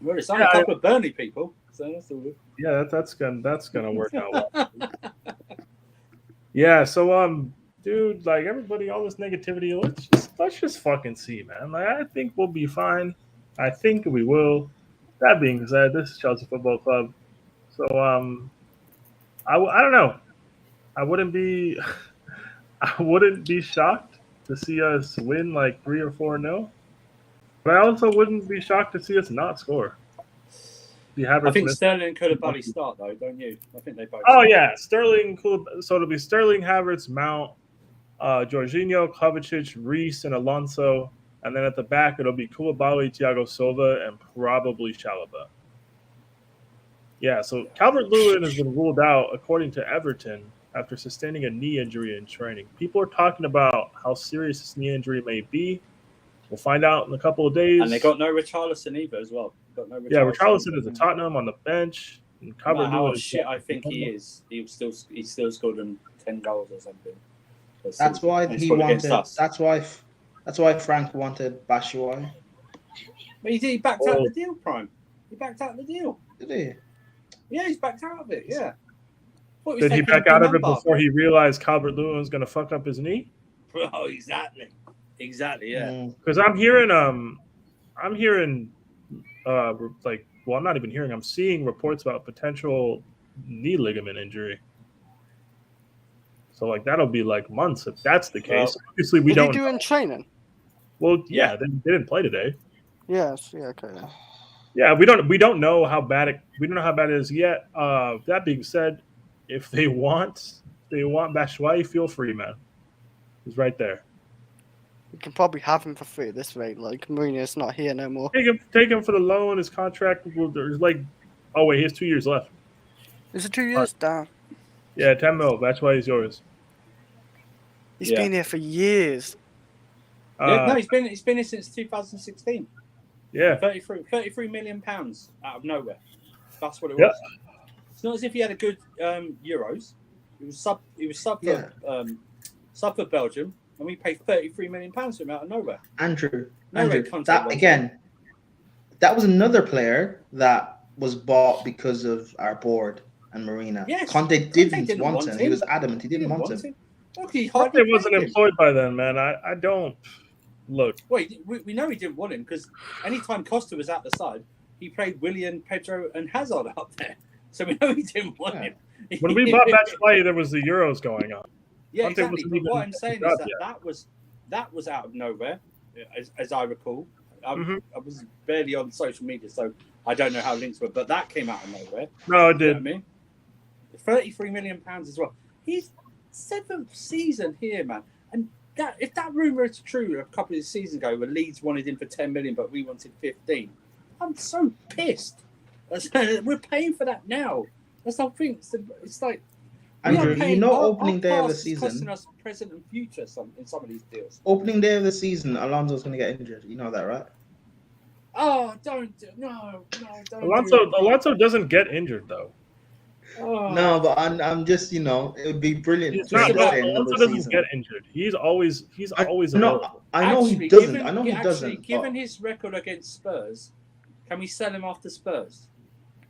Speaker 1: well, it's only a couple of Burnley people, so that's all good.
Speaker 5: Yeah, that's gonna work out well. Yeah, so dude, like everybody, all this negativity, let's just fucking see, man. Like I think we'll be fine. I think we will. That being said, this is Chelsea Football Club, so I don't know. I wouldn't be shocked to see us win like 3 or 4-0, but I also wouldn't be shocked to see us not score.
Speaker 1: I think Sterling could have buddy start though, don't you? I think they both.
Speaker 5: Oh yeah, Sterling could. So it'll be Sterling, Havertz, Mount, Jorginho, Kovacic, Reece, and Alonso, and then at the back it'll be Koulibaly, Thiago Silva, and probably Chalobah. Yeah, so Calvert-Lewin has been ruled out according to Everton after sustaining a knee injury in training. People are talking about how serious this knee injury may be. We'll find out in a couple of days.
Speaker 1: And they got no Richarlison either as well.
Speaker 5: Richarlison is at Tottenham on the bench. And
Speaker 1: no how shit I think he is. He still scored them 10 goals or something.
Speaker 2: That's why he wanted. That's why Frank wanted Batshuayi.
Speaker 1: But he backed out of the deal, Prime. He backed out of the deal.
Speaker 2: Did he?
Speaker 1: Yeah, he's backed out of it. Yeah.
Speaker 5: Did he back out of it before he realized Calvert-Lewin was going to fuck up his knee?
Speaker 1: Oh, exactly. Yeah.
Speaker 5: Because I'm hearing, like, well, I'm not even hearing. I'm seeing reports about potential knee ligament injury. So, like, that'll be like months if that's the case. Obviously, we don't.
Speaker 3: Did he do in training?
Speaker 5: Well, yeah, they didn't play today.
Speaker 3: Yes. Yeah. Okay.
Speaker 5: Yeah, we don't know how bad it. We don't know how bad it is yet. That being said, if they want Batshuayi, feel free, man. He's right there.
Speaker 3: You can probably have him for free at this rate. Like Mourinho's not here no more.
Speaker 5: Take him for the loan. His contract. There's like, oh wait, he has 2 years left.
Speaker 3: Is it 2 years? Damn.
Speaker 5: Yeah, 10 mil. That's why he's yours.
Speaker 3: He's been here for years.
Speaker 1: No, he's been here since 2016.
Speaker 5: Yeah,
Speaker 1: 33 million pounds out of nowhere. That's what it was. It's not as if he had a good Euros. He was sub for Belgium, and we paid 33 million pounds for him out of nowhere.
Speaker 2: Andrew, that was another player that was bought because of our board and Marina.
Speaker 1: Yes,
Speaker 2: Conte didn't want him. He was adamant. He didn't want him.
Speaker 5: Conte wasn't employed by then, man. I don't look.
Speaker 1: Wait, we know he didn't want him because anytime Costa was out the side, he played Willian, Pedro, and Hazard up there. So we know he didn't want him.
Speaker 5: When we bought Batshuayi, there was the Euros going on.
Speaker 1: Yeah, exactly. But what I'm saying is that was out of nowhere, as I recall. I was barely on social media, so I don't know how links were, but that came out of nowhere.
Speaker 5: No, it did.
Speaker 1: You know what I mean? £33 million as well. He's 7th season here, man. And if that rumour is true, a couple of seasons ago, where Leeds wanted him for 10 million, but we wanted 15, I'm so pissed. We're paying for that now. That's the thing. It's like,
Speaker 2: Andrew, opening day of the season,
Speaker 1: costing us present and future in some of these deals.
Speaker 2: Opening day of the season, Alonso's going to get injured. You know that, right?
Speaker 1: Oh, don't.
Speaker 5: Alonso doesn't get injured though.
Speaker 1: Oh.
Speaker 2: No, but I'm just, it would be brilliant.
Speaker 5: Alonso doesn't get injured. He's always
Speaker 2: No, I know he doesn't.
Speaker 1: Given his record against Spurs, can we sell him after Spurs?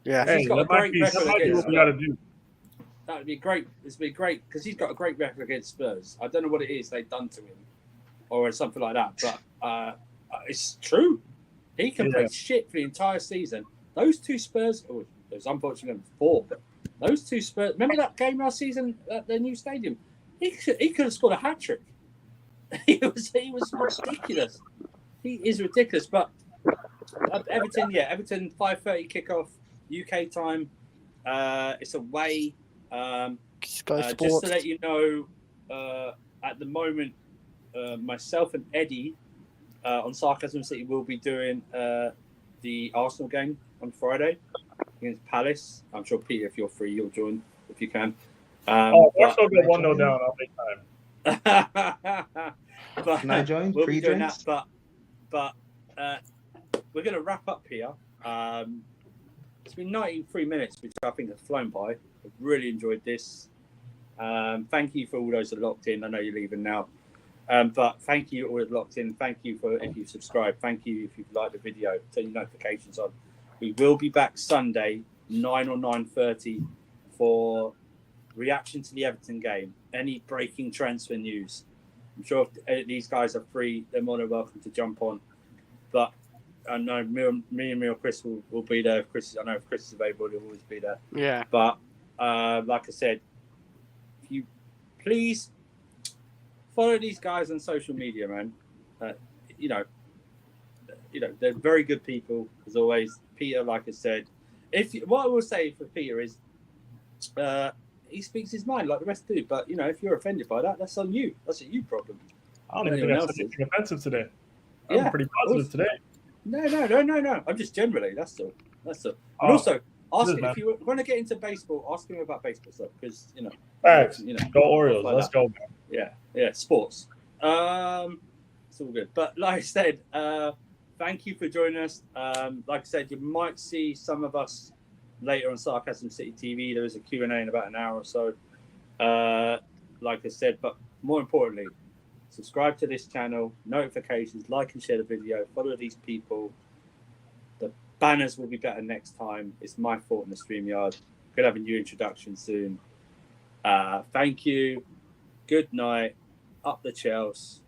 Speaker 3: Yeah,
Speaker 5: hey,
Speaker 1: he's got a great record against Spurs. That would be great. This would be great because he's got a great record against Spurs. I don't know what it is they've done to him or something like that, but it's true. He can play shit for the entire season. Those two Spurs, there's unfortunately 4, but those two Spurs. Remember that game last season at the new stadium? He could have scored a hat trick. He was ridiculous. He is ridiculous. But Everton 5:30 kickoff UK time. It's away. Just to let you know, at the moment, myself and Eddie on Sarcasm City will be doing the Arsenal game on Friday against Palace. I'm sure, Peter, if you're free, you'll join if you can.
Speaker 5: Arsenal got 1-0 down. I'll make
Speaker 2: time. Can I join?
Speaker 1: We'll be doing that, but we're going to wrap up here. It's been 93 minutes, which I think has flown by. I've really enjoyed this. Thank you for all those that are locked in. I know you're leaving now. But thank you all that are locked in. Thank you for if you subscribe. Thank you if you've liked the video. Turn your notifications on. We will be back Sunday, 9 or 9:30 for reaction to the Everton game. Any breaking transfer news. I'm sure if these guys are free, they're more than welcome to jump on. But I know me and Chris will be there. If Chris is available, he'll always be there.
Speaker 3: Yeah.
Speaker 1: But like I said, if you please follow these guys on social media, man. They're very good people as always. Peter, like I said, what I will say for Peter is, he speaks his mind like the rest do. But if you're offended by that, that's on you. That's a you problem.
Speaker 5: I don't think that's anything offensive today. I'm pretty positive today.
Speaker 1: No. I'm just generally. That's all. And also, ask him if you want to get into baseball. Ask him about baseball stuff because
Speaker 5: Facts. Go Orioles. Let's go.
Speaker 1: Yeah. Sports. It's all good. But like I said, thank you for joining us. Like I said, you might see some of us later on Sarcasm City TV. There is a Q&A in about an hour or so. Like I said, but more importantly, subscribe to this channel, notifications, like and share the video, follow these people. Banners will be better next time. It's my fault in the StreamYard. Gonna have a new introduction soon. Thank you. Good night. Up the Chelsea.